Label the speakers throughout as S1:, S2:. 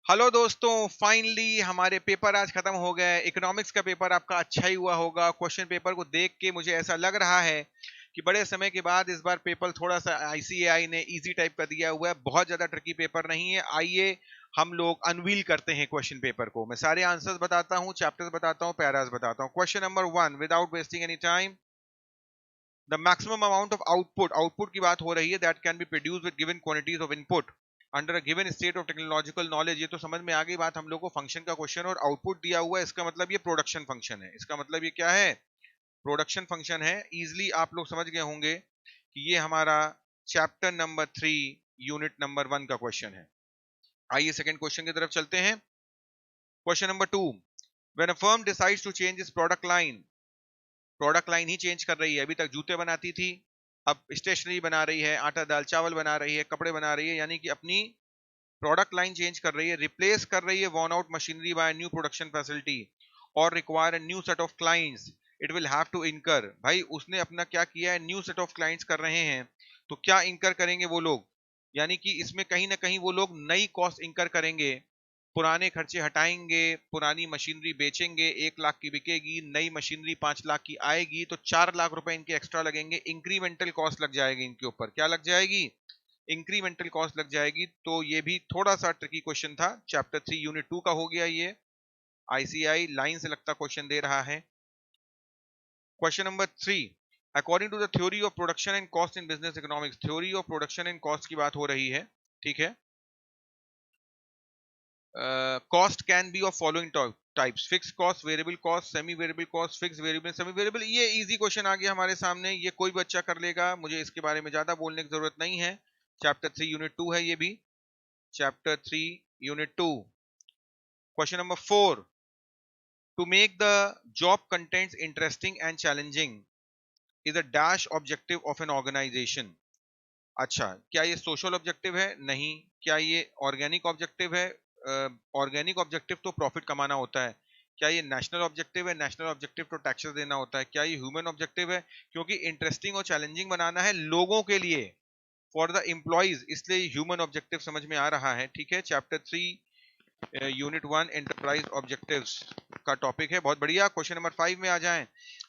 S1: Hello दोस्तों, finally हमारे paper आज खत्म हो गए। इकोनॉमिक्स का पेपर आपका अच्छा ही हुआ होगा। क्वेश्चन पेपर को देख के मुझे ऐसा लग रहा है कि बड़े समय के बाद इस बार पेपर थोड़ा सा आईसीएआई ने इजी टाइप का दिया हुआ है। बहुत ज्यादा ट्रिकी पेपर नहीं है। आइए हम लोग अनवील करते हैं क्वेश्चन पेपर को। मैं सारे आंसर्स बताता हूँ, चैप्टर्स बताता हूँ, पैरास बताता हूँ। Question number 1, without wasting any time, the maximum amount of output की बात हो रही है that can be produce with given quantities of input under a given state of technological knowledge. ये तो समझ में आ गई बात हम लोग को। फंक्शन का क्वेश्चन और आउटपुट दिया हुआ है, इसका मतलब ये प्रोडक्शन फंक्शन है। इसका मतलब ये क्या है? प्रोडक्शन फंक्शन है। इजिली आप लोग समझ गए होंगे कि ये हमारा चैप्टर नंबर 3 यूनिट नंबर 1 का क्वेश्चन है। आइए सेकंड क्वेश्चन की तरफ चलते हैं। Question number 2, when a firm decides to change its product line ही चेंज कर रही है। अभी तक जूते बनाती थी, अब स्टेशनरी बना रही है, आटा दाल चावल बना रही है, कपड़े बना रही है, यानी कि अपनी प्रोडक्ट लाइन चेंज कर रही है, रिप्लेस कर रही है worn out machinery by new production facility और require a new set of clients, it will have to incur. भाई उसने अपना क्या किया है, न्यू सेट ऑफ क्लाइंट्स कर रहे हैं, तो क्या इनकर करेंगे वो लोग? यानी कि इसमें कहीं ना कहीं वो लोग नई कॉस्ट इनकर करेंगे, पुराने खर्चे हटाएंगे, पुरानी मशीनरी बेचेंगे, 1 लाख की बिकेगी, नई मशीनरी 5 लाख की आएगी, तो 4 लाख रुपए इनके एक्स्ट्रा लगेंगे। इंक्रीमेंटल कॉस्ट लग जाएगी इनके ऊपर। क्या लग जाएगी? इंक्रीमेंटल कॉस्ट लग जाएगी। तो ये भी थोड़ा सा ट्रिकी क्वेश्चन था। चैप्टर 3 यूनिट 2 का हो गया ये। आईसीआई लाइन से लगता क्वेश्चन दे रहा है। Question number 3, according to the theory of production and cost in business economics, theory of production and cost की बात हो रही है। ठीक है। Cost can be of following types, fix cost, variable cost, semi variable cost, fix variable, semi variable. ये easy question आ गया हमारे सामने, ये कोई बच्चा कर लेगा, मुझे इसके बारे में ज्यादा बोलने की जरूरत नहीं है। चैप्टर 3 यूनिट 2 है ये भी। Chapter 3 unit 2। Question number 4, to make the job contents interesting and challenging is a dash objective of an organisation. अच्छा, क्या ये सोशल ऑब्जेक्टिव है? नहीं। क्या ये ऑर्गेनिक ऑब्जेक्टिव है? ऑर्गेनिक ऑब्जेक्टिव तो प्रॉफिट कमाना होता है। क्या ये नेशनल ऑब्जेक्टिव है? नेशनल ऑब्जेक्टिव तो टैक्सेस देना होता है। क्या ये ह्यूमन ऑब्जेक्टिव है? क्योंकि इंटरेस्टिंग और चैलेंजिंग बनाना है लोगों के लिए, फॉर द एम्प्लॉइज, इसलिए ह्यूमन ऑब्जेक्टिव समझ में आ रहा है। ठीक है। चैप्टर 3 यूनिट 1 एंटरप्राइज ऑब्जेक्टिव्स का टॉपिक है। बहुत बढ़िया। क्वेश्चन नंबर 5 में आ जाएं।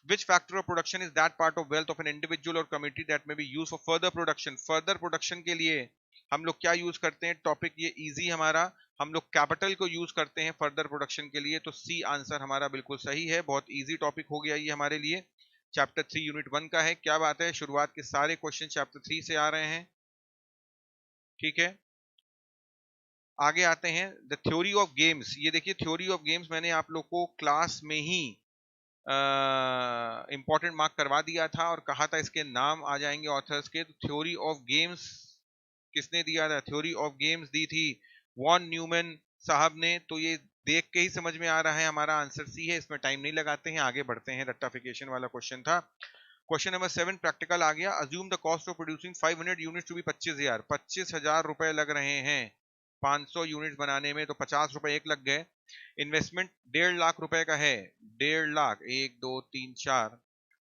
S1: Which factor of production is that part of wealth of an individual और कम्युनिटी दैट में B use for further production. Further production के लिए हम लोग क्या यूज करते हैं? टॉपिक ये इजी हमारा। हम लोग कैपिटल को यूज करते हैं फर्दर प्रोडक्शन के लिए, तो सी आंसर हमारा बिल्कुल सही है। बहुत इजी टॉपिक हो गया ये हमारे लिए। चैप्टर 3 यूनिट 1 का है। क्या बात है, शुरुआत के सारे क्वेश्चन चैप्टर 3 से आ रहे हैं। ठीक है। आगे आते हैं, द थ्योरी ऑफ गेम्स। ये देखिए, थ्योरी ऑफ गेम्स मैंने आप लोग को क्लास में ही इंपॉर्टेंट मार्क करवा दिया था और कहा था इसके नाम आ जाएंगे ऑथर्स के। तो थ्योरी ऑफ गेम्स किसने दिया था? थ्योरी ऑफ गेम्स दी थी वॉन न्यूमैन साहब ने। तो ये देख के ही समझ में आ रहा है हमारा आंसर सी है। इसमें टाइम नहीं लगाते हैं, आगे बढ़ते हैं। रट्टाफिकेशन वाला क्वेश्चन था। क्वेश्चन नंबर 7 प्रैक्टिकल आ गया। Assume the cost of producing 500 units to be 25,000। 25,000 रुपए लग रहे हैं 500 यूनिट्स बनाने में, तो 50 रुपए एक लग गए। इन्वेस्टमेंट 1.5 लाख रुपए का है। 1.5 लाख, 1 2 3 4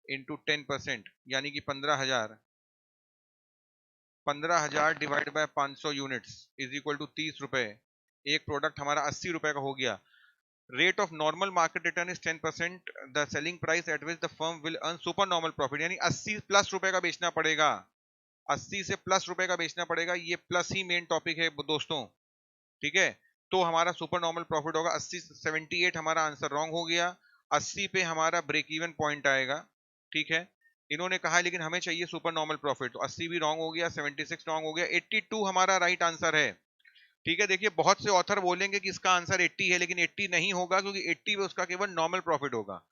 S1: इंटू 10%, यानी कि 15,000। 15,000 divide by 500 units is equal to 30 रुपए। एक प्रोडक्ट हमारा 80 रुपए का हो गया। Rate of normal market return is 10%, the selling price at which the firm will earn super normal profit, यानी 80 प्लस रुपए का बेचना पड़ेगा। 80 से प्लस रुपए का बेचना पड़ेगा। ये प्लस ही मेन टॉपिक है दोस्तों। ठीक है। तो हमारा सुपर नॉर्मल प्रॉफिट होगा 80। 78 हमारा आंसर रॉन्ग हो गया। 80 पे हमारा ब्रेक इवन पॉइंट आएगा। ठीक है। इन्होंने कहा लेकिन हमें चाहिए सुपर नॉर्मल प्रॉफिट, तो 80 भी रॉन्ग हो गया, 76 रॉन्ग हो गया, 82 हमारा राइट आंसर है। ठीक है। देखिए, बहुत से ऑथर बोलेंगे कि इसका आंसर 80 है, लेकिन 80 नहीं होगा, क्योंकि 80 पे उसका केवल नॉर्मल प्रॉफिट होगा।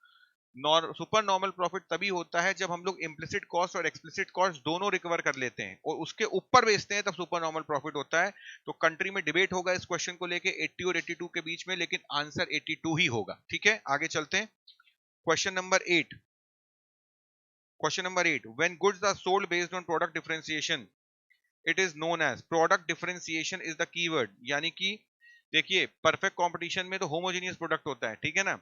S1: सुपर नॉर्मल प्रॉफिट तभी होता है जब हम लोग इम्प्लिसिट कॉस्ट और एक्सप्लिसिट कॉस्ट दोनों रिकवर कर लेते हैं और उसके ऊपर बेचते हैं, तब सुपर नॉर्मल प्रॉफिट होता है। तो कंट्री में डिबेट होगा इस क्वेश्चन को लेके 80 और 82 के बीच में, लेकिन आंसर 82 ही होगा। ठीक है। आगे चलते हैं। Question number 8। Question number 8, when goods are sold based on product differentiation, it is known as. Product differentiation is the keyword. यानी कि देखिए, परफेक्ट कंपटीशन में तो होमोजेनियस प्रोडक्ट होता है, ठीक है ना।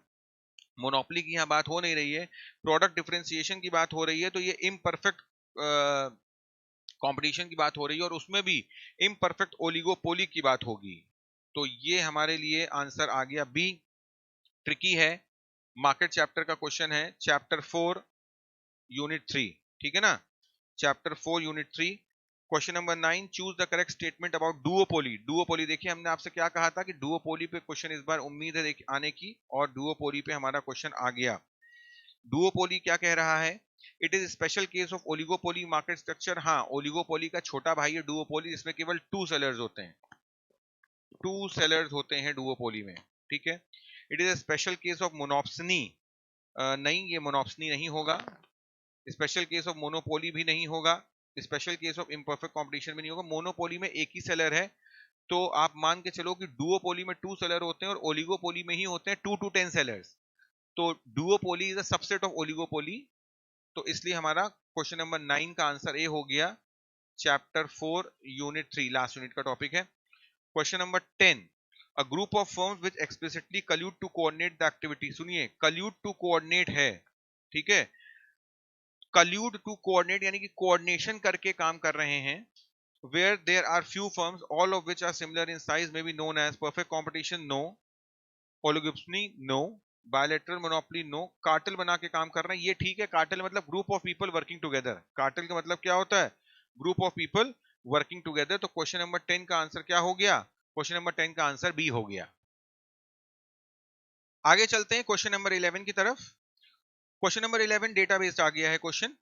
S1: मोनोपोली की यहाँ बात हो नहीं रही है, प्रोडक्ट डिफरेंशिएशन की बात हो रही है। तो ये इम्परफेक्ट कंपटीशन की बात हो रही है और उसमें भी इम्परफेक्ट ओलिगोपोली की बात होगी। तो ये हमारे लिए आंसर आ गया बी। ट्रिकी है, मार्केट चैप्टर का क्वेश्चन है, चैप्टर 4 यूनिट 3, ठीक है ना। Chapter 4 unit 3, question number 9, choose the correct statement about duopoly. Duopoly देखिए हमने आपसे क्या कहा था कि डुओपोली पे क्वेश्चन इस बार उम्मीद है आने की, और डुओपोली पे हमारा क्वेश्चन आ गया। डुओपोली क्या कह रहा है? It is special case of oligopoly market structure. हाँ, ओलिगोपोली का छोटा भाई है डुओपोली, जिसमें केवल 2 सेलर्स होते हैं, 2 सेलर्स होते हैं डुओपोली में, ठीक है। It is a special case of monopsony. नहीं, ये मोनोप्सनी नहीं होगा। स्पेशल केस ऑफ मोनोपोली भी नहीं होगा। Special case of imperfect competition भी नहीं होगा। मोनोपोली में एक ही सेलर है, तो आप मान के चलो कि डुओपोली में 2 सेलर होते हैं और ओलिगोपोली में ही होते हैं 2 to 10 सेलर्स। तो duopoly is a subset of oligopoly. तो इसलिए हमारा क्वेश्चन नंबर 9 का आंसर ए हो गया, चैप्टर 4 यूनिट 3, लास्ट यूनिट का टॉपिक है। Question number 10, a group of firms which explicitly collude to coordinate the activity. सुनिए, कल्यूड टू कोऑर्डिनेट है, ठीक है। कल्यूड टू कोऑर्डिनेट यानी कि कोऑर्डिनेशन करके काम कर रहे हैं। where there are few firms all of which are similar in size may be known as perfect competition, no. Oligopoly, no. Bilateral monopoly, no. Cartel बना के काम कर रहे हैं, ये ठीक है। कार्टेल मतलब group of people working together. Cartel का मतलब क्या होता है? Group of people working together. तो क्वेश्चन नंबर 10 का आंसर क्या हो गया? क्वेश्चन नंबर 10 का आंसर बी हो गया। आगे चलते हैं क्वेश्चन नंबर 11 की तरफ। क्वेश्चन नंबर 11 डेटा बेस्ड आ गया है क्वेश्चन।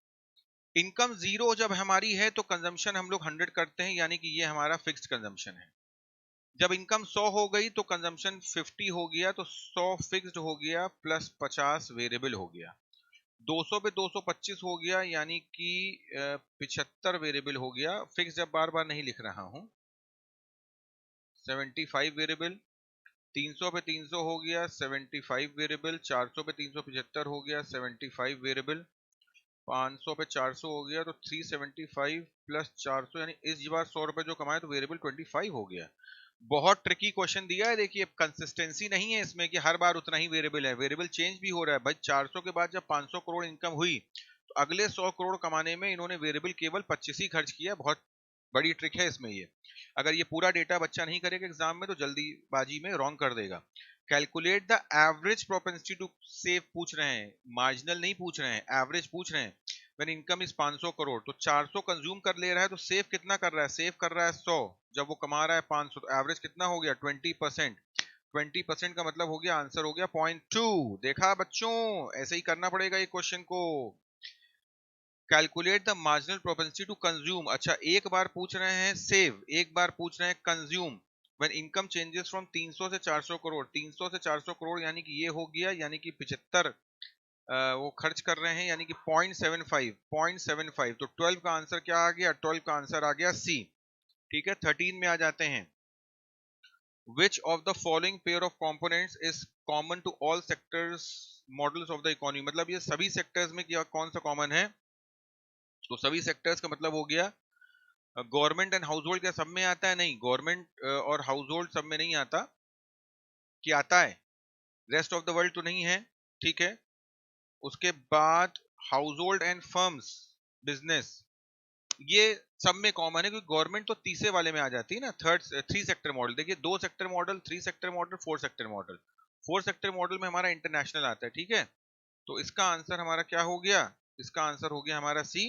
S1: इनकम जीरो जब हमारी है तो कंजम्पशन हम लोग 100 करते हैं, यानी कि ये हमारा फिक्स्ड कंजम्पशन है। जब इनकम 100 हो गई तो कंजम्पशन 50 हो गया, तो 100 फिक्स्ड हो गया प्लस 50 वेरिएबल हो गया। 200 पे 225 हो गया, यानी कि 75 वेरिएबल हो गया। फिक्स जब बार बार नहीं लिख रहा हूं। 75 वेरिएबल। 300 पे 300 हो गया 75 वेरिएबल। 400 पे 375 हो गया 75 वेरिएबल। 500 पे 400 हो गया तो 375 प्लस 400, यानी इस बार 100 रुपए जो कमाए तो वेरिएबल 25 हो गया। बहुत ट्रिकी क्वेश्चन दिया है। देखिए, कंसिस्टेंसी नहीं है इसमें कि हर बार उतना ही वेरिएबल है, वेरिएबल चेंज भी हो रहा है। भाई 400 के बाद जब 500 करोड़ इनकम हुई तो अगले 100 करोड़ कमाने में इन्होंने वेरिएबल केवल 25 ही खर्च किया। बहुत बड़ी ट्रिक है इसमें ये। अगर ये पूरा डेटा बच्चा नहीं करेगा एग्जाम में तो जल्दीबाजी में रॉन्ग कर देगा। Calculate the average propensity to save पूछ रहे हैं, मार्जिनल नहीं पूछ रहे हैं, एवरेज पूछ रहे हैं। व्हेन इनकम इज 500 करोड़ तो 400 कंज्यूम कर ले रहा है, तो सेव कितना कर रहा है? सेव कर रहा है 100। जब वो कमा रहा है 500 तो एवरेज कितना हो गया? 20%। 20% का मतलब हो गया, आंसर हो गया 0.2। देखा बच्चों, ऐसे ही करना पड़ेगा ये क्वेश्चन को। Calculate the marginal propensity to consume. अच्छा, एक बार पूछ रहे हैं सेव, एक बार पूछ रहे हैं consume. When income changes from 300 से 400 करोड़, 300 से 400 करोड़ यानी कि ये हो गया, यानी कि 75 वो खर्च कर रहे हैं, यानी कि 0.75। 0.75 तो 12 का आंसर क्या आ गया? 12 का आंसर आ गया सी, ठीक है। 13 में आ जाते हैं। Which of the following pair of components is common to all sectors models of the economy? मतलब ये सभी सेक्टर्स में क्या कौन सा कॉमन है? तो सभी सेक्टर्स का मतलब हो गया गवर्नमेंट एंड हाउस होल्ड। क्या सब में आता है? नहीं, गवर्नमेंट और हाउस होल्ड सब में नहीं आता। क्या आता है? रेस्ट ऑफ द वर्ल्ड तो नहीं है, ठीक है। उसके बाद house hold and firms business, ये सब में कॉमन है, क्योंकि गवर्नमेंट तो तीसरे वाले में आ जाती है ना, थ्री सेक्टर मॉडल। देखिए, 2 sector model, 3 sector model, 4 sector model. 4 sector model में हमारा इंटरनेशनल आता है, ठीक है। तो इसका आंसर हमारा क्या हो गया? इसका आंसर हो गया हमारा C,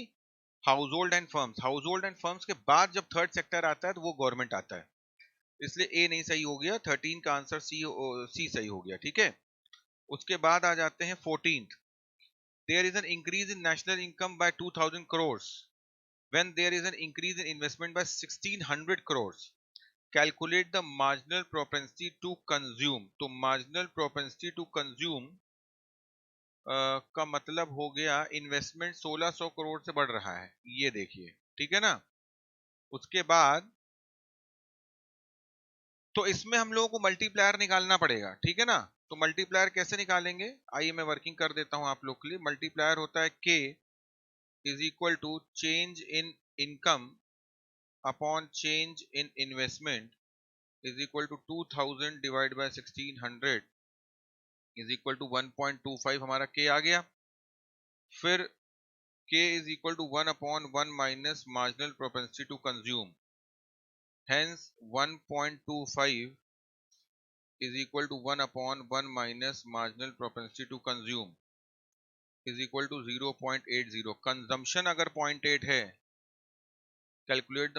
S1: household and firms. Household and firms के बाद जब थर्ड सेक्टर आता है तो वो गवर्नमेंट आता है, इसलिए ए नहीं सही हो गया। 13 का आंसर सी सही हो गया, ठीक है। उसके बाद आ जाते हैं 14th। There is an increase in national income by 2000 crores when there is an increase in investment by 1600 crores. Calculate the marginal propensity to consume. तो marginal propensity to consume का मतलब हो गया इन्वेस्टमेंट 1600 करोड़ से बढ़ रहा है, ये देखिए, ठीक है ना। उसके बाद तो इसमें हम लोगों को मल्टीप्लायर निकालना पड़ेगा, ठीक है ना। तो मल्टीप्लायर कैसे निकालेंगे? आइए मैं वर्किंग कर देता हूं आप लोग के लिए। मल्टीप्लायर होता है K is equal to change in income upon change in investment is equal to 2000 divided by 1600 is equal to 1.25। हमारा k आ गया। फिर k is equal to 1 upon 1 minus marginal propensity to consume, hence 1.25 is equal to 1/1 minus marginal propensity to consume is equal to 0.80। Consumption अगर 0.8 है, calculate the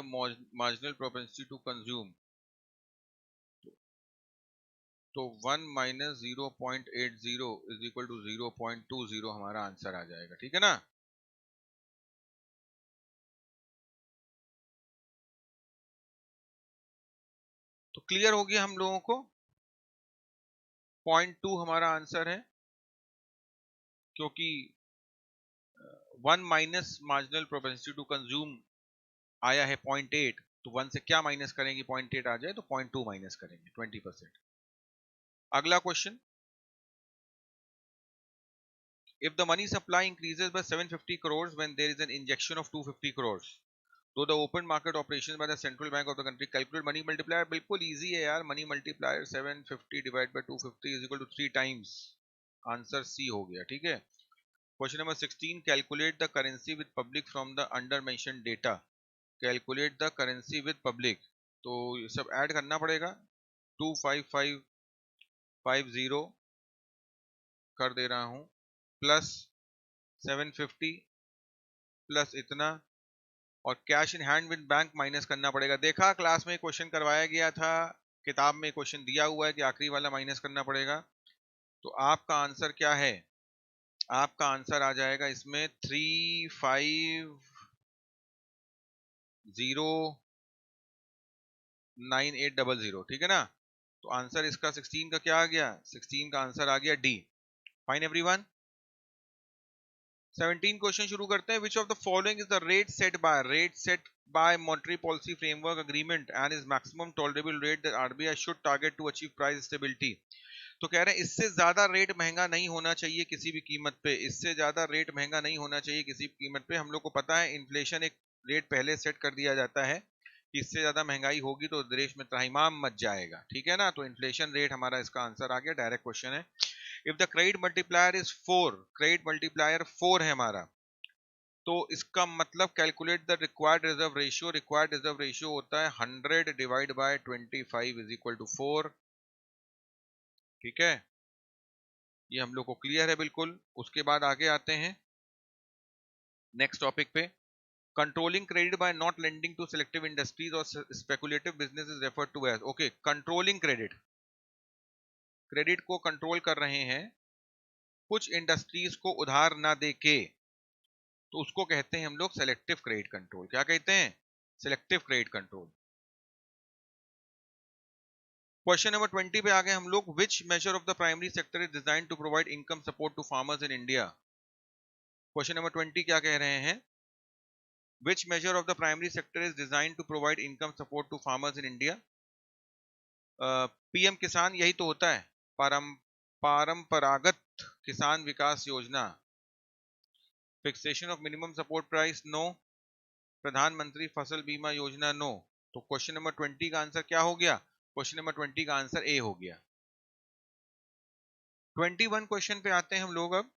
S1: marginal propensity to consume, तो 1 minus 0.80 is equal to 0.20 हमारा answer आ जाएगा। ठीक है ना। तो क्लियर हो गया हम लोगों को, 0.2 हमारा आंसर है, क्योंकि 1 minus marginal propensity to consume आया है 0.8, तो 1 से क्या माइनस करेंगे, 0.8 आ जाए तो 0.2 माइनस करेंगे, 20%। अगला question, if the money supply increases by 750 crores when there is an injection of 250 crores, तो the open market operations by the central bank of the country, calculate money multiplier। बिल्कुल easy है यार, money multiplier 750 divided by 250 is equal to 3 times, answer C हो गया। ठीक है। Question number 16, calculate the currency with public from the under mention data. Calculate the currency with public, तो ये सब ऐड करना पड़ेगा। 25550 कर दे रहा हूं, प्लस 750 प्लस इतना, और cash in hand with bank minus करना पड़ेगा। देखा क्लास में क्वेश्चन करवाया गया था, किताब में क्वेश्चन दिया हुआ है कि आखिरी वाला माइनस करना पड़ेगा। तो आपका आंसर क्या है, आपका आंसर आ जाएगा इसमें 3509,800। ठीक है ना। तो आंसर इसका 16 का क्या आ गया, 16 का आंसर आ गया डी। Fine everyone. 17 क्वेश्चन शुरू करते हैं। Which of the following is the rate set by monetary policy framework agreement and is maximum tolerable rate that RBI should target to achieve price stability. तो कह रहे हैं इससे ज्यादा रेट महंगा नहीं होना चाहिए किसी भी कीमत पे, इससे ज्यादा रेट महंगा नहीं होना चाहिए किसी भी कीमत पे। हम लोग को पता है इन्फ्लेशन एक रेट पहले सेट कर दिया जाता है, इससे ज्यादा महंगाई होगी तो देश में त्राहिमाम मच जाएगा। ठीक है ना। तो इन्फ्लेशन रेट हमारा इसका आंसर आ गया, डायरेक्ट क्वेश्चन है। If the credit multiplier is 4, credit multiplier 4 है हमारा, तो इसका मतलब calculate the required reserve ratio. Required reserve ratio होता है 100 divide by 25 is equal to 4। ठीक है, ये हम लोग को क्लियर है बिल्कुल। उसके बाद आगे आते हैं नेक्स्ट टॉपिक पे। Controlling credit by not lending to selective industries और speculative business is referred to as. Okay, controlling credit, credit को कंट्रोल कर रहे हैं, कुछ इंडस्ट्रीज को उधार ना दे के, तो उसको कहते हैं हम लोग सेलेक्टिव क्रेडिट कंट्रोल। क्या कहते हैं, selective credit control. Question number 20 पे आ गए हम लोग। Which major of the primary sector is design to provide income support to farmers in India. Question number 20 क्या कह रहे हैं, which major of the primary sector is design to provide income support to farmers in India. PM Kisan यही तो होता है, पारंपरागत किसान विकास योजना। Fixation of minimum support price, no. प्रधानमंत्री फसल बीमा योजना, नो। तो क्वेश्चन नंबर 20 का आंसर क्या हो गया, क्वेश्चन नंबर 20 का आंसर ए हो गया। 21 क्वेश्चन पे आते हैं हम लोग अब।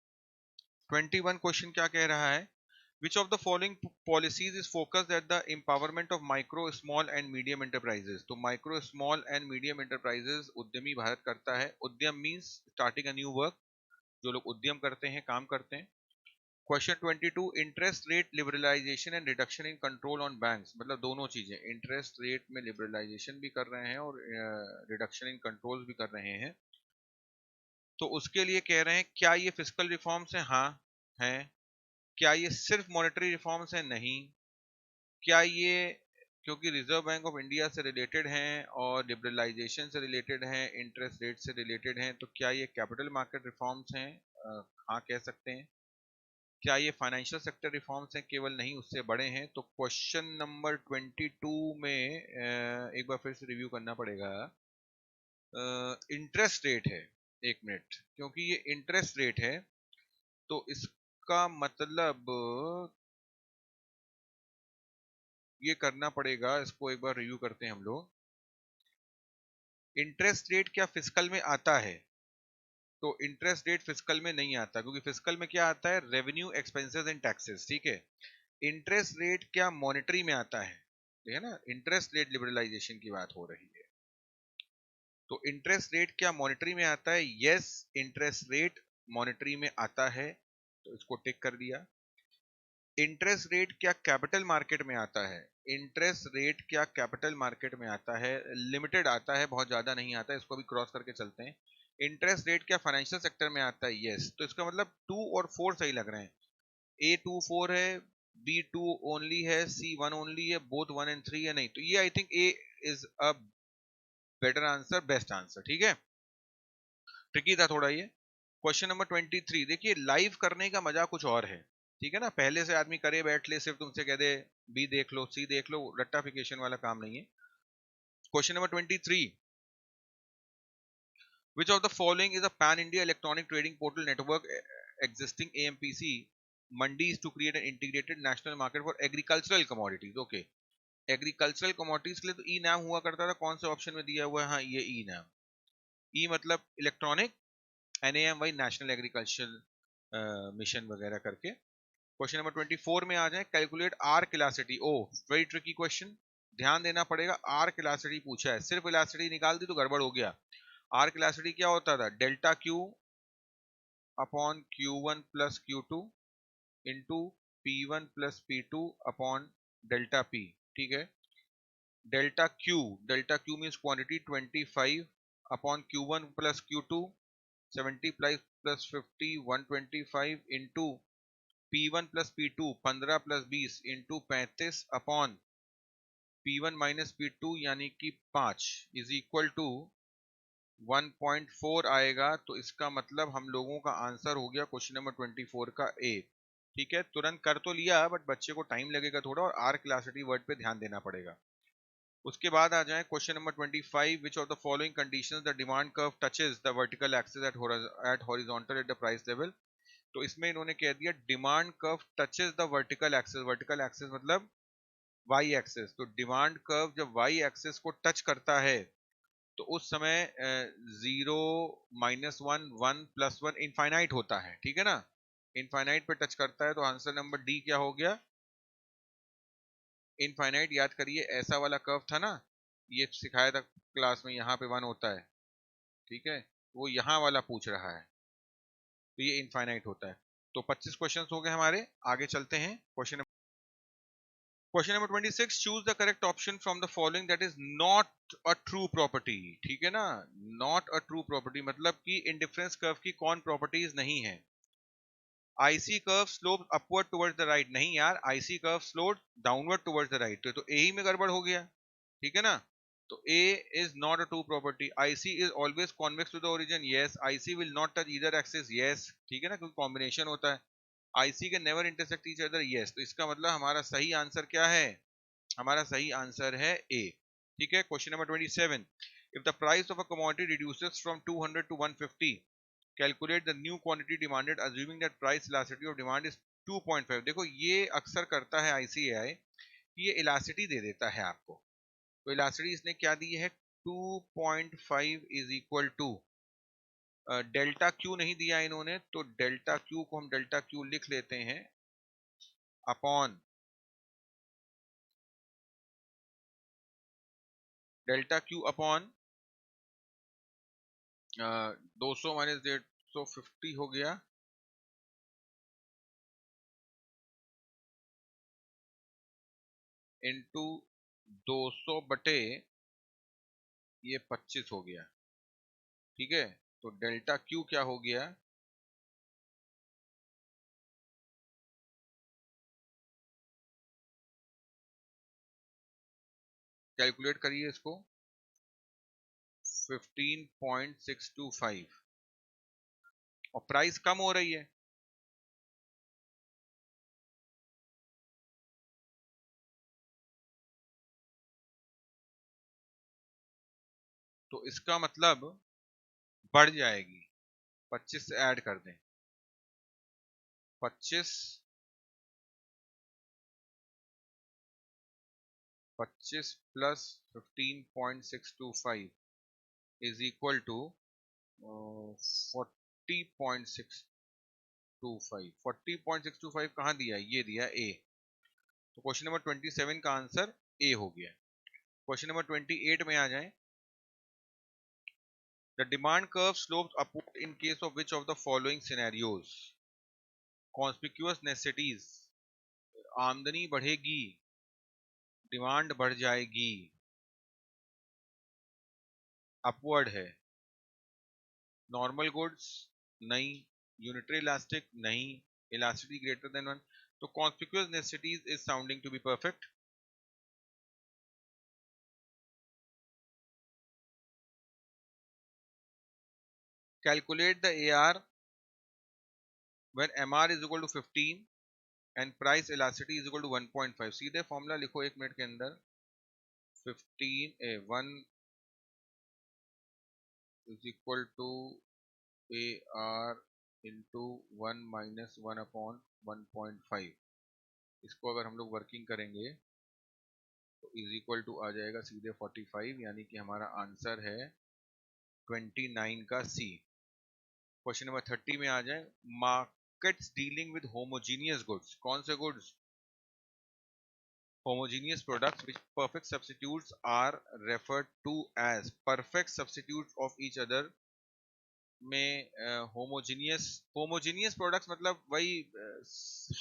S1: 21 क्वेश्चन क्या कह रहा है, which of the following policies is focused at the empowerment of micro small and medium enterprises। तो micro small and medium enterprises उद्यमी भारत करता है। उद्यम means starting a new work, जो लोग उद्यम करते हैं, काम करते हैं। Question 22, interest rate liberalisation and reduction in control on banks, मतलब दोनों चीजें, इंटरेस्ट रेट में लिबरलाइजेशन भी कर रहे हैं और रिडक्शन इन कंट्रोल भी कर रहे हैं। तो उसके लिए कह रहे हैं क्या ये फिस्कल रिफॉर्म्स हैं, हाँ हैं। क्या ये सिर्फ मॉनेटरी रिफॉर्म्स हैं, नहीं। क्या ये क्योंकि रिजर्व बैंक ऑफ इंडिया से रिलेटेड हैं और लिबरलाइजेशन से रिलेटेड हैं, इंटरेस्ट रेट से रिलेटेड हैं, तो क्या ये कैपिटल मार्केट रिफॉर्म्स हैं, हाँ कह सकते हैं। क्या ये फाइनेंशियल सेक्टर रिफॉर्म्स हैं, केवल नहीं उससे बड़े हैं। तो क्वेश्चन नंबर 22 में एक बार फिर से रिव्यू करना पड़ेगा। इंटरेस्ट रेट है, एक मिनट, क्योंकि ये इंटरेस्ट रेट है तो इसका मतलब ये करना पड़ेगा, इसको एक बार रिव्यू करते हैं हम लोग। इंटरेस्ट रेट क्या फिस्कल में आता है, तो इंटरेस्ट रेट फिस्कल में नहीं आता, क्योंकि फिस्कल में क्या आता है, रेवेन्यू, एक्सपेंसेस एंड टैक्सेस। ठीक है, इंटरेस्ट रेट क्या मॉनेटरी में आता है, ठीक है ना, इंटरेस्ट रेट लिबरलाइजेशन की बात हो रही है। तो इंटरेस्ट रेट क्या मॉनेटरी में आता है? यस, इंटरेस्ट रेट मॉनेटरी में आता है, तो इसको टिक कर दिया। इंटरेस्ट रेट क्या कैपिटल मार्केट में आता है? इंटरेस्ट रेट क्या कैपिटल मार्केट में आता है? लिमिटेड आता है, बहुत ज्यादा नहीं आता है, इसको भी क्रॉस करके चलते हैं। इंटरेस्ट रेट क्या फाइनेंशियल सेक्टर में आता है? यस, तो इसका मतलब 2 और 4 सही लग रहे हैं। ए 2 4 है, बी 2 ओनली है, सी 1 ओनली है, बोथ 1 एंड 3 है, नहीं तो ये I think A is a better answer, best answer. ठीक है, ट्रिकी था थोड़ा ये। क्वेश्चन नंबर 23, देखिए लाइव करने का मजा कुछ और है, ठीक है ना, पहले से आदमी करे बैठ ले, सिर्फ तुमसे कह दे बी देख लो सी देख लो, रट्टाफिकेशन वाला काम नहीं है। Question number 23, which of the following is a pan India electronic trading portal network existing AMPC mandis to create an integrated national market for agricultural commodities? Okay, agricultural commodities के लिए तो ई नाम हुआ करता था, कौन से ऑप्शन में दिया हुआ है? हाँ, ये ई नाम। ई मतलब इलेक्ट्रॉनिक, NAM वही नेशनल एग्रीकल्चर मिशन वगैरह करके। क्वेश्चन नंबर 24 में आ जाए, calculate arc elasticity. Oh, very tricky question, ध्यान देना पड़ेगा। आर इलास्टिसिटी पूछा है, सिर्फ इलास्टिसिटी निकाल दी तो गड़बड़ हो गया। आर इलास्टिसिटी क्या होता था? Delta Q upon Q1 plus Q2 into P1 plus P2 upon delta P। ठीक है, delta Q means quantity 25 upon Q1 plus Q2 70 plus 50 125 into P1 plus P2 15 plus 20 into 35 upon P1 minus P2 यानी कि 5 is equal to 1.4 आएगा। तो इसका मतलब हम लोगों का आंसर हो गया क्वेश्चन नंबर 24 का ए। ठीक है, तुरंत कर तो लिया बट बच्चे को टाइम लगेगा थोड़ा, और आर क्लासिटी वर्ड पे ध्यान देना पड़ेगा। उसके बाद आ जाए question number 25, which of the following conditions the demand curve touches the vertical axis at horizontal at the price level. तो इसमें इन्होंने कह दिया demand curve touches the vertical axis. Vertical axis मतलब वाई एक्सिस। तो डिमांड कर्व जब Y axis को touch करता है तो उस समय 0 -1 1 + 1 इनफाइनाइट होता है। ठीक है ना, इनफाइनाइट पे टच करता है, तो आंसर नंबर डी क्या हो गया? इनफाइनाइट। याद करिए ऐसा वाला कर्व था ना, ये सिखाया था क्लास में, यहाँ पे 1 होता है, ठीक है, वो यहाँ वाला पूछ रहा है, तो ये इनफाइनाइट होता है। तो 25 क्वेश्चंस हो गए हमारे, आगे चलते हैं। Question number 26, choose the correct option from the following that is not a true property. ठीक है ना, नॉट अ ट्रू प्रॉपर्टी मतलब कि इंडिफरेंस कर्व की कौन प्रॉपर्टीज नहीं है? IC curve slope upward towards the right, नहीं यार, IC curve slope downward towards the right, तो ए ही में गड़बड़ हो गया। ठीक है ना, तो A is not a true property. IC is always convex to the origin, yes. IC will not touch either axis, yes. ठीक है ना, क्योंकि कॉम्बिनेशन होता है। आईसी के never intersect each other, yes. तो इसका मतलब हमारा सही आंसर क्या है? हमारा सही आंसर है ए। ठीक है, question number 27, if the price of a commodity reduces from 200 to 150, calculate the new quantity demanded assuming that price elasticity of demand is 2.5। देखो ये अक्सर करता है आईसीएआई, ये इलास्टिसिटी दे देता है आपको। तो इलास्टिसिटी इसने क्या दी है? 2.5 is equal to delta Q नहीं दिया इन्होंने, तो डेल्टा क्यू को हम डेल्टा क्यू लिख लेते हैं upon delta Q upon 200 minus 150 हो गया इंटू 200 बटे ये 25 हो गया। ठीक है, तो डेल्टा क्यू क्या हो गया? कैलकुलेट करिए इसको, 15.625, और प्राइस कम हो रही है, तो इसका मतलब बढ़ जाएगी। 25 से ऐड कर दें, 25 प्लस 15.625 इज इक्वल टू 40.625। 40.625 कहाँ दिया है? ये दिया ए। तो क्वेश्चन नंबर 27 का आंसर ए हो गया। क्वेश्चन नंबर 28 में आ जाए, The demand curve slopes upward in case of which of the following scenarios? Conspicuous necessities, आमदनी बढ़ेगी, डिमांड बढ़ जाएगी, अपवर्ड है, नॉर्मल गुड्स नहीं, यूनिटरी इलास्टिक नहीं, इलास्टिसिटी ग्रेटर देन 1. तो conspicuous necessities is sounding to be perfect. Calculate the AR when MR is equal to 15 and price elasticity is equal to 1.5. सीधे formula लिखो 1 minute के अंदर. 1 is equal to AR into 1 minus 1 upon 1.5. इसको अगर हम लोग working करेंगे तो इज इक्वल टू आ जाएगा सीधे 45, यानी कि हमारा आंसर है 29 का सी. क्वेश्चन नंबर 30 में आ जाए. Markets dealing with homogeneous goods. कौन से goods? Homogeneous products which perfect substitutes are referred to as. Perfect substitutes of each other में होमोजीनियस प्रोडक्ट्स मतलब वही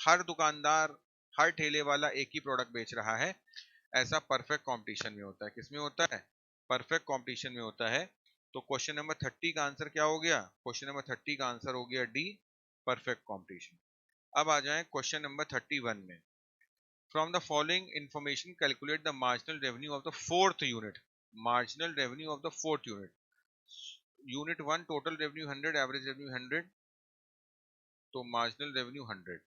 S1: हर दुकानदार हर ठेले वाला एक ही प्रोडक्ट बेच रहा है, ऐसा परफेक्ट कंपटीशन में होता है. किसमें होता है? परफेक्ट कंपटीशन में होता है. तो क्वेश्चन नंबर 30 का आंसर क्या हो गया? क्वेश्चन नंबर 30 का आंसर हो गया डी, परफेक्ट कंपटीशन. अब आ जाएं क्वेश्चन नंबर 31 में. From the following information, calculate the marginal revenue of the fourth unit. Marginal revenue of the fourth unit. Unit 1 total revenue 100, average revenue 100. तो marginal revenue 100.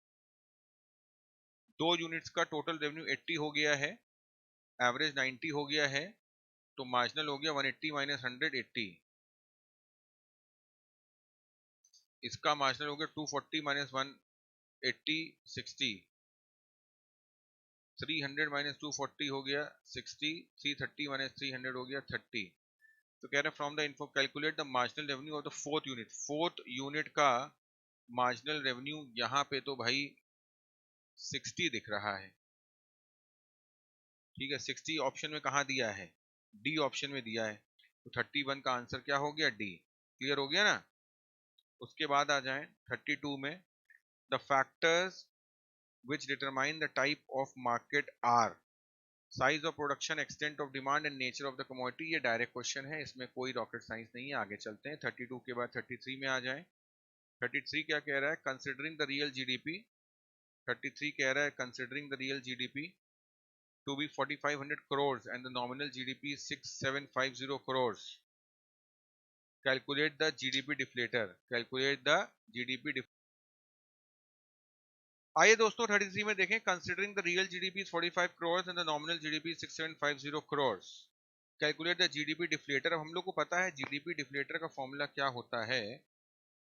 S1: दो units का total revenue 80 हो गया है, average 90 हो गया है, तो मार्जिनल हो गया 180 माइनस 100 80. इसका मार्जिनल हो गया 240 माइनस 180 60. 300 माइनस 240 हो गया 60. 330 माइनस 300 हो गया 30. तो कह रहे हैं from the info calculate the marginal revenue of the fourth unit. Fourth unit का मार्जिनल रेवेन्यू यहाँ पे तो भाई 60 दिख रहा है. ठीक है, 60 ऑप्शन में कहाँ दिया है? डी ऑप्शन में दिया है. तो 31 का आंसर क्या हो गया? डी. क्लियर हो गया ना? उसके बाद आ जाएं 32 में. The factors which determine the type of market are size of production, extent of demand and nature of the commodity. ये डायरेक्ट क्वेश्चन है, इसमें कोई रॉकेट साइंस नहीं है. आगे चलते हैं. 32 के बाद 33 में आ जाएं. 33 क्या कह रहा है? Considering the real GDP. 33 कह रहा है considering the real GDP to be 4500 crores and the nominal GDP is 6750 crores. Calculate the GDP deflator. Calculate the GDP deflator. आइए दोस्तों 33 में देखें. Considering the real GDP is 45 crore and the nominal GDP is 6750 crore. Calculate the GDP deflator. अब हम लोग को पता है जीडीपी डिफ्लेटर का फॉर्मूला क्या होता है.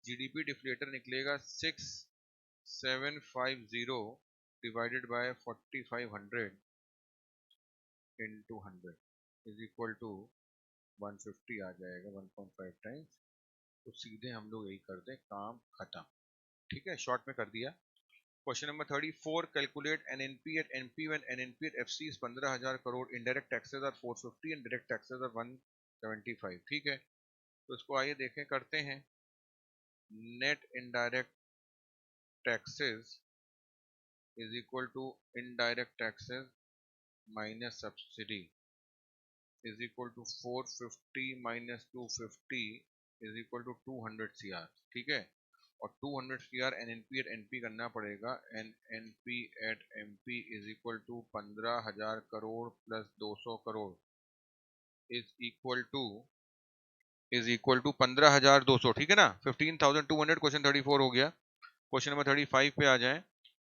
S1: जीडीपी डिफ्लेटर निकलेगा 6750 divided by 4500 into 100 is equal to 150 आ जाएगा 1.5 टाइम्स. तो सीधे हम लोग यही कर दें, काम खत्म. ठीक है, शॉर्ट में कर दिया. Question number 34. Calculate NNP at NP when NNP at FC is 15,000 crore. Indirect taxes are 450 and direct taxes are 175. ठीक है, तो इसको आइए देखें, करते हैं. Net indirect taxes is equal to indirect taxes minus subsidy is equal to 450 minus 250 is equal to 200 CR. ठीक है, और 200 CR NNP एट NP करना पड़ेगा. NNP at MP is equal to 15,000 crore plus 200 crore is equal to 15,200. ठीक है ना, 15,200. Question 34 हो गया. क्वेश्चन नंबर 35 पे आ जाएं.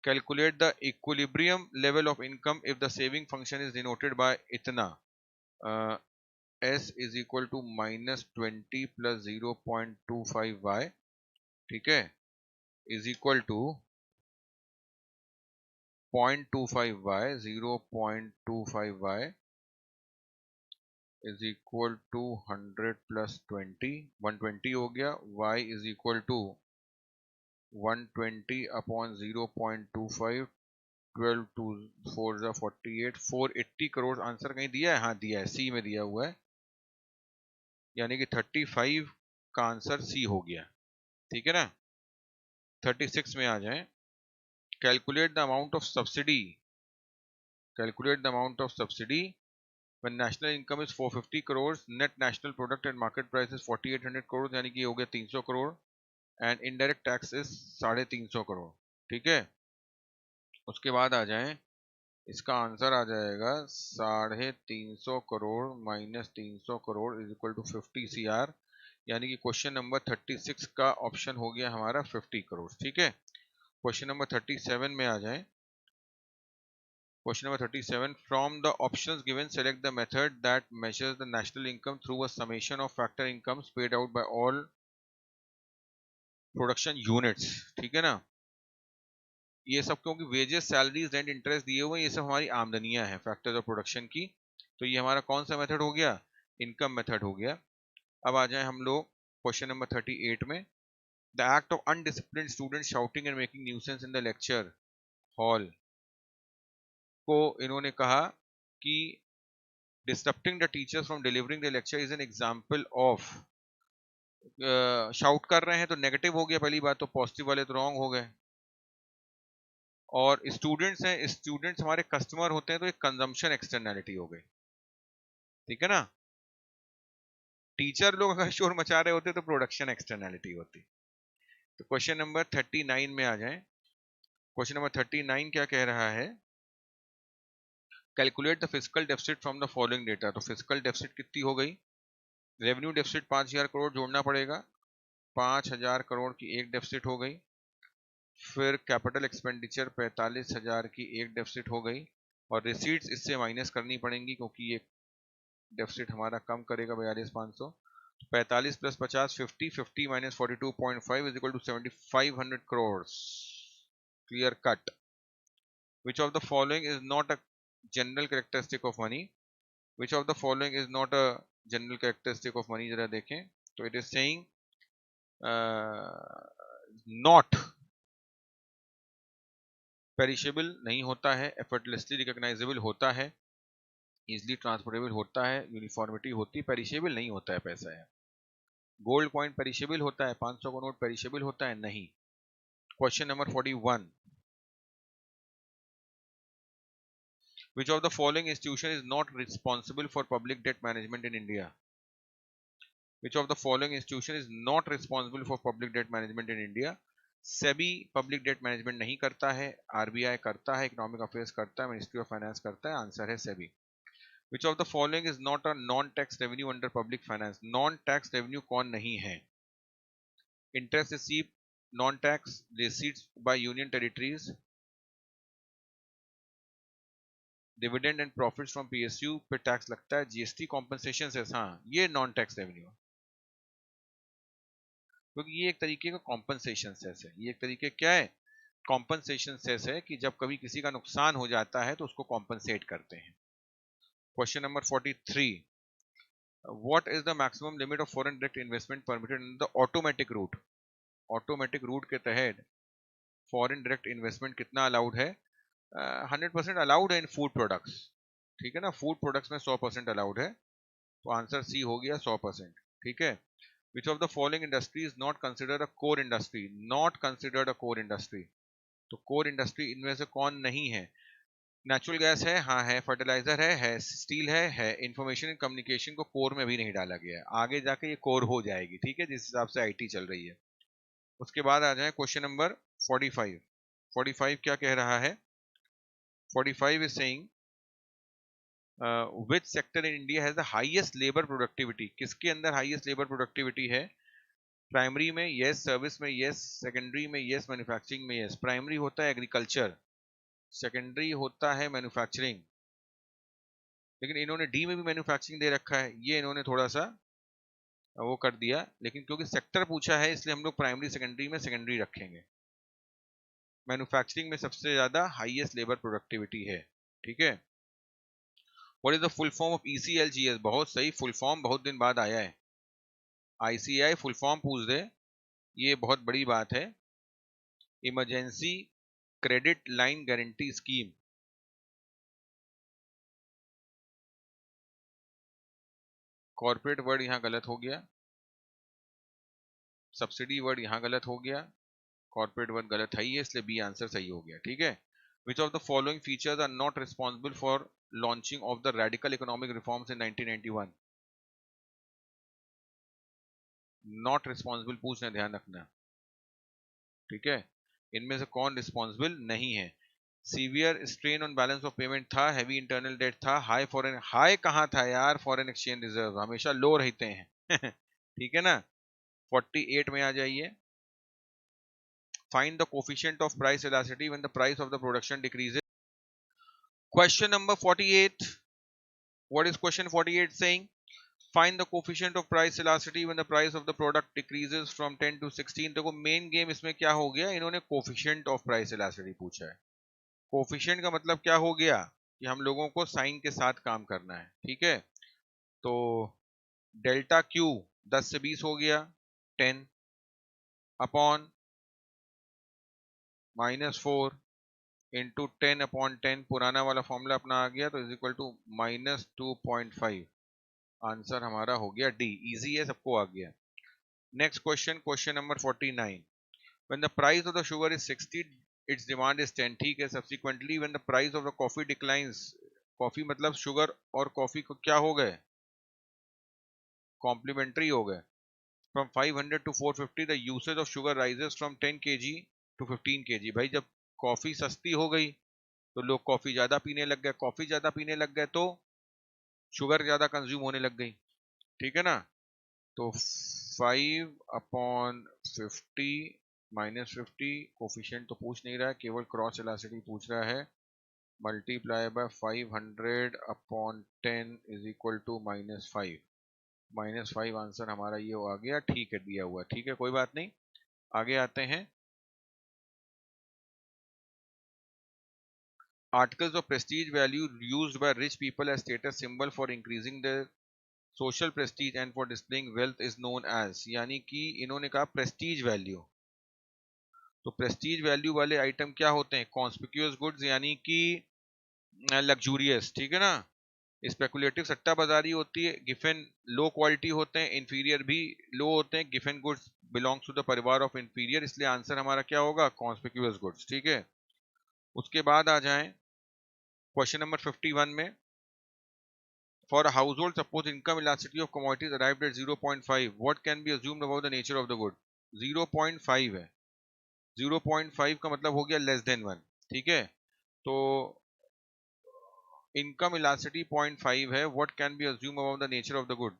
S1: Calculate the equilibrium level of income if the saving function is denoted by इतना. S is equal to -20 plus 0.25y. ठीक है, is equal to 0.25y. 0.25y is equal to 100 plus 20. 120 हो गया. y is equal to 120 upon 0.25. 12 to 4 is 48. 480 crore. Answer कहीं दिया है? हाँ दिया है, सी में दिया हुआ है. यानी कि 35 का आंसर सी हो गया। ठीक है ना। 36 में आ जाए। Calculate the amount of subsidy, calculate the amount of subsidy when national income is 450 crores, net national product and market price is 4800 crores, यानी कि हो गया 300 crore, and indirect tax is 350 crore. ठीक है। उसके बाद आ जाए, इसका आंसर आ जाएगा 350 crore minus 300 crore is equal to 50 CR, यानी कि क्वेश्चन नंबर 36 का ऑप्शन हो गया हमारा 50 करोड़। ठीक है। क्वेश्चन नंबर 37 में आ जाए। Question number 37. From the options given, select the method that measures the national income through a summation of factor incomes paid out by all production units. ठीक है ना। ये सब क्योंकि वेजेस, सैलरीज, रेंट, इंटरेस्ट दिए हुए, ये सब हमारी आमदनियां हैं फैक्टर्स ऑफ प्रोडक्शन की। तो ये हमारा कौन सा मेथड हो गया? इनकम मेथड हो गया। अब आ जाए हम लोग क्वेश्चन नंबर 38 में। The act of undisciplined student shouting and making nuisance in the lecture hall को इन्होंने कहा कि disrupting the teachers from delivering the lecture is an example of, shout कर रहे हैं तो नेगेटिव हो गया पहली बात, तो पॉजिटिव वाले तो रॉन्ग हो गए। और स्टूडेंट्स हैं, स्टूडेंट्स हमारे कस्टमर होते हैं, तो एक कंजम्पशन एक्सटर्नैलिटी हो गई। ठीक है ना। टीचर लोग अगर शोर मचा रहे होते तो प्रोडक्शन एक्सटर्नैलिटी होती। तो क्वेश्चन नंबर 39 में आ जाए। क्वेश्चन नंबर 39 क्या कह रहा है? Calculate the physical deficit from the following data. तो फिजिकल डेफिसिट कितनी हो गई? रेवेन्यू डेफिसिट 5000 करोड़ जोड़ना पड़ेगा, 5000 करोड़ की एक डेफिसिट हो गई। फिर कैपिटल एक्सपेंडिचर 45,000 की एक डेफिसिट हो गई, और रिसीट्स इससे माइनस करनी पड़ेंगी क्योंकि ये डेफिसिट हमारा कम करेगा 42,500। 45 plus 50 50, 50 minus 42.5 is equal to 7500 crore. Clear cut. Which of the following is not a general characteristic of money? Which of the following is not a general characteristic of money? जरा देखें। तो it is saying not perishable नहीं होता है, effortlessly recognisable होता है, easily transportable होता है, यूनिफॉर्मिटी होती है, पेरिशेबल नहीं होता है पैसा है। गोल्ड कॉइन पेरिशेबल होता है, 500 का नोट पेरिशेबल होता है? नहीं। Question number 41। Which of the following institution is not responsible for public debt management in India? Which of the following institution is not responsible for public debt management in India? SEBI public debt management नहीं करता है, RBI करता है, economic affairs करता है, ministry of finance करता है। Answer है SEBI. Which of the following is not a non-tax revenue under public finance? Non-tax revenue कौन नहीं है? Interest received, non-tax, receipts by union territories, dividend and profits from PSU पे tax लगता है, GST compensation से, हाँ ये नॉन टैक्स रेवेन्यू, क्योंकि ये एक तरीके का कॉम्पनसेशन सेस है। ये एक तरीके क्या है? कॉम्पनसेशन सेस है कि जब कभी किसी का नुकसान हो जाता है तो उसको कॉम्पनसेट करते हैं। Question number 43। What is the maximum limit of foreign direct investment permitted in the automatic route? Automatic route के तहत फॉरेन डायरेक्ट इन्वेस्टमेंट कितना अलाउड है? 100% अलाउड है इन फूड प्रोडक्ट्स। ठीक है ना। फूड प्रोडक्ट्स में 100% अलाउड है, तो आंसर सी हो गया 100%। ठीक है। Which of the following industry is not considered a core industry? Not considered a core industry, तो कोर इंडस्ट्री इनमें से कौन नहीं है? नेचुरल गैस है, हाँ है। फर्टिलाइजर है, स्टील है। इंफॉर्मेशन एंड कम्युनिकेशन को कोर में भी नहीं डाला गया है, आगे जाके ये कोर हो जाएगी। ठीक है, जिस हिसाब से आईटी चल रही है। उसके बाद आ जाए क्वेश्चन नंबर 45। 45 क्या कह रहा है? 45 is saying which sector in India has the highest labor productivity? किसके अंदर हाईएस्ट लेबर प्रोडक्टिविटी है? प्राइमरी में यस, सर्विस में यस, सेकेंडरी में यस, मैन्युफैक्चरिंग में यस। प्राइमरी होता है एग्रीकल्चर, सेकेंडरी होता है मैन्युफैक्चरिंग, लेकिन इन्होंने डी में भी मैन्युफैक्चरिंग दे रखा है, ये इन्होंने थोड़ा सा वो कर दिया, लेकिन क्योंकि सेक्टर पूछा है इसलिए हम लोग प्राइमरी सेकेंडरी में सेकेंडरी रखेंगे। मैन्युफैक्चरिंग में सबसे ज्यादा हाईएस्ट लेबर प्रोडक्टिविटी है। ठीक है। What is the full form of ECLGS? बहुत सही, फुल फॉर्म बहुत दिन बाद आया है। ICAI फुल फॉर्म पूछ दे, ये बहुत बड़ी बात है। Emergency credit line guarantee scheme. Corporate word यहाँ गलत हो गया, सब्सिडी वर्ड यहाँ गलत हो गया, कॉर्पोरेट वर्ड गलत है ही है, इसलिए बी आंसर सही हो गया। ठीक है, which of the following features are not responsible for launching of the radical economic reforms in 1991? Not responsible पूछना, ध्यान रखना। ठीक है, इनमें से कौन रिस्पॉन्सिबल नहीं है? Severe strain on balance of payment था, हैवी इंटरनल डेट था, हाई फॉरेन, हाई कहाँ था यार, फॉरेन एक्सचेंज रिजर्व हमेशा लो रहते हैं ठीक है ना। 48 में आ जाइए। Find the coefficient of price elasticity when the price of the production decreases. Question number 48, what is question 48 saying? Find the coefficient of price elasticity when the price of the product decreases from 10 to 16। देखो main game इसमें क्या हो गया, इन्होंने coefficient of price elasticity पूछा है। Coefficient का मतलब क्या हो गया कि हम लोगों को साइन के साथ काम करना है। ठीक है, तो डेल्टा क्यू 10 से 20 हो गया, 10 अपॉन -4 इंटू 10 अपॉन 10, पुराना वाला फॉर्मूला अपना आ गया, तो इज इक्वल टू -2.5। आंसर हमारा हो गया डी। इजी है, सबको आ गया। Next question, question number 49। When the price of the sugar is 60, its demand is 10। ठीक है, subsequently when the price of the coffee declines, coffee मतलब शुगर और कॉफी को क्या हो गए, कॉम्प्लीमेंट्री हो गए। From 500 to 450 the usage of sugar rises from 10 kg to 15 kg। भाई जब कॉफी सस्ती हो गई तो लोग कॉफी ज्यादा पीने लग गए, कॉफी ज्यादा पीने लग गए तो शुगर ज्यादा कंज्यूम होने लग गई। ठीक है ना, तो 5/50 -50, कोफिशिएंट तो पूछ नहीं रहा है, केवल क्रॉस इलास्टिसिटी पूछ रहा है, multiply by 500/10 is equal to -5। -5 answer हमारा ये आ गया। ठीक है, दिया हुआ, ठीक है, कोई बात नहीं। आगे आते हैं। Articles of prestige value used by rich people as status symbol for increasing the social prestige and for displaying wealth is known as. यानी कि इन्होंने कहा प्रेस्टीज वैल्यू, तो प्रेस्टीज वैल्यू वाले आइटम क्या होते हैं, कॉन्स्पिक्यूअस गुड्स यानी कि लग्जूरियस। ठीक है ना, स्पेकुलेटिव सट्टा बाजारी होती है, गिफन लो क्वालिटी होते हैं, इंफीरियर भी लो होते हैं, Giffen goods belongs to the परिवार ऑफ इंफीरियर, इसलिए आंसर हमारा क्या होगा, कॉन्स्पिक्यूअस गुड्स। ठीक है, उसके बाद आ जाएं क्वेश्चन नंबर 51 में। For house hold suppose income elasticity of commodities arrived at 0.5, what can be assumed about the nature of the good. 0.5 है, 0.5 का मतलब हो गया लेस देन 1। ठीक है, तो इनकम इलास्टिसिटी 0.5 है, what can be assume about the nature of the good,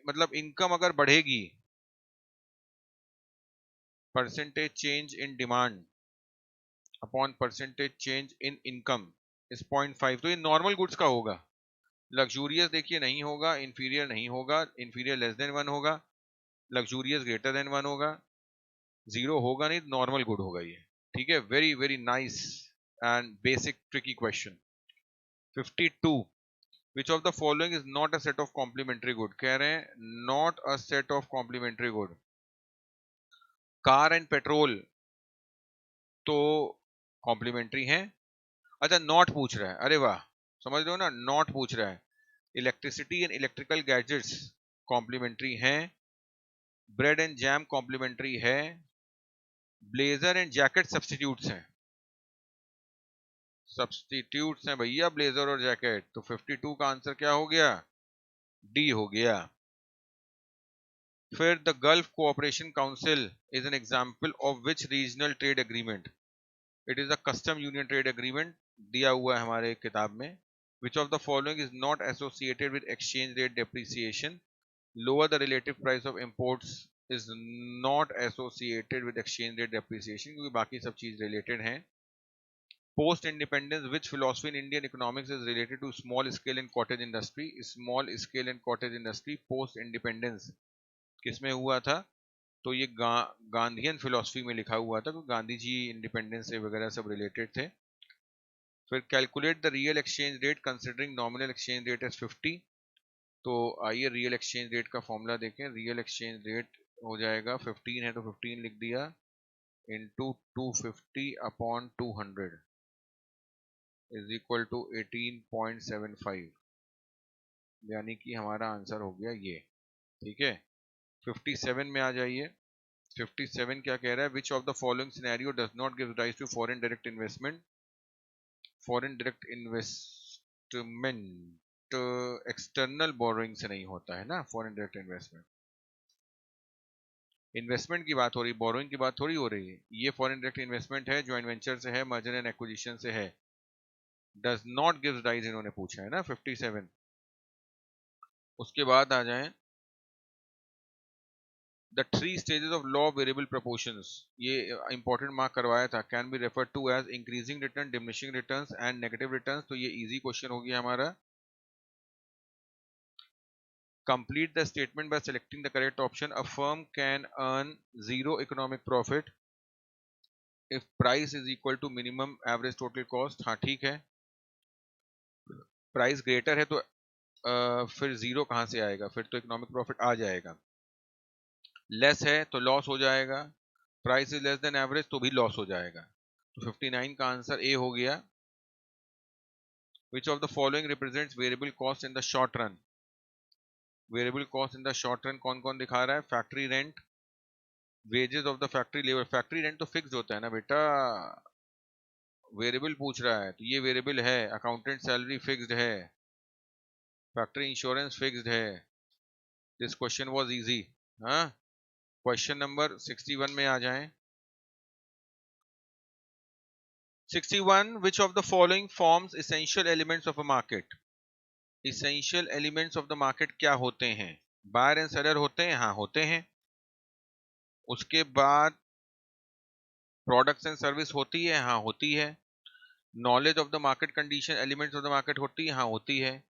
S1: मतलब इनकम अगर बढ़ेगी, percentage change in demand upon percentage change in income इस 0.5, तो ये नॉर्मल गुड्स का होगा। लग्जूरियस देखिए नहीं होगा, इंफीरियर नहीं होगा, इंफीरियर लेस देन 1 होगा, लग्जूरियस ग्रेटर देन 1 होगा, जीरो होगा नहीं, नॉर्मल गुड होगा ये। ठीक है, very very nice and basic tricky question. 52, which of the following is not a set of complementary good. कह रहे हैं not a set of complementary good. Car and petrol तो कॉम्प्लीमेंट्री हैं। अच्छा, नॉट पूछ रहा है, अरे वाह, समझ रहे हो ना, नॉट पूछ रहा है। Electricity and electrical gadgets complementary हैं, ब्रेड एंड जैम कॉम्प्लीमेंट्री है, ब्लेजर एंड जैकेट सब्स्टिट्यूट्स हैं। सब्स्टिट्यूट्स हैं भैया ब्लेजर और जैकेट, तो 52 का आंसर क्या हो गया, डी हो गया। फिर the gulf cooperation council is an example of which regional trade agreement. It is a custom union trade agreement, दिया हुआ है हमारे किताब में। Which of the following is not associated with exchange rate depreciation. Lower the relative price of imports is not associated with exchange rate depreciation, क्योंकि बाकी सब चीज रिलेटेड हैं। Post independence, which philosophy in Indian economics is related to small scale and cottage industry? Small scale and cottage industry post independence किसमें हुआ था, तो ये गांधीयन फिलोसफी में लिखा हुआ था, क्योंकि गांधी जी इंडिपेंडेंस से वगैरह सब रिलेटेड थे। फिर calculate the real exchange rate considering nominal exchange rate as 50। तो आइए रियल एक्सचेंज रेट का फॉर्मूला देखें। रियल एक्सचेंज रेट हो जाएगा 15 है तो 15 लिख दिया, into 250 upon 200 is equal to 18.75, यानी कि हमारा आंसर हो गया ये। ठीक है, 57 में आ जाइए। 57 क्या कह रहा है? Which of the following scenario does not give rise to foreign direct investment? Foreign direct investment external borrowing से नहीं होता है ना। फॉरेन डायरेक्ट इन्वेस्टमेंट, इन्वेस्टमेंट की बात हो रही, बोरोइंग की बात थोड़ी हो रही है। ये फॉरेन डायरेक्ट इन्वेस्टमेंट है, ज्वाइंट वेंचर से है, मर्जर एंड एक्विजिशन से है। डज नॉट गिव राइज इन्होंने पूछा है ना 57। उसके बाद आ जाए the 3 stages of law of variable proportions, ये इंपॉर्टेंट मार्क करवाया था। Can be refer to as increasing return, diminishing returns and negative returns. तो ये इजी क्वेश्चन हो गया हमारा। Complete the statement by selecting the correct option. A firm can earn zero economic profit if price is equal to minimum average total cost. हाँ ठीक है, price greater है तो फिर जीरो कहां से आएगा? फिर तो इकोनॉमिक प्रॉफिट आ जाएगा। लेस है तो लॉस हो जाएगा, price is less than average तो भी लॉस हो जाएगा। तो 59 का आंसर ए हो गया। विच of the following represents variable cost in the short run? Variable cost in the short run कौन कौन दिखा रहा है? Factory rent, wages of the factory labour. Factory rent तो फिक्स होता है ना बेटा, वेरिएबल पूछ रहा है तो ये वेरिएबल है। अकाउंटेंट सैलरी फिक्स्ड है, फैक्ट्री इंश्योरेंस फिक्स्ड है। This question was easy. हाँ, क्वेश्चन नंबर 61 में आ जाएं। 61, which of the following forms essential elements of a market? essential elements of the market क्या होते हैं? बायर एंड सेलर होते हैं, हाँ होते हैं। उसके बाद प्रोडक्ट्स एंड सर्विस होती है, हाँ होती है। Knowledge of the market condition, elements of the market होती है, हाँ होती है।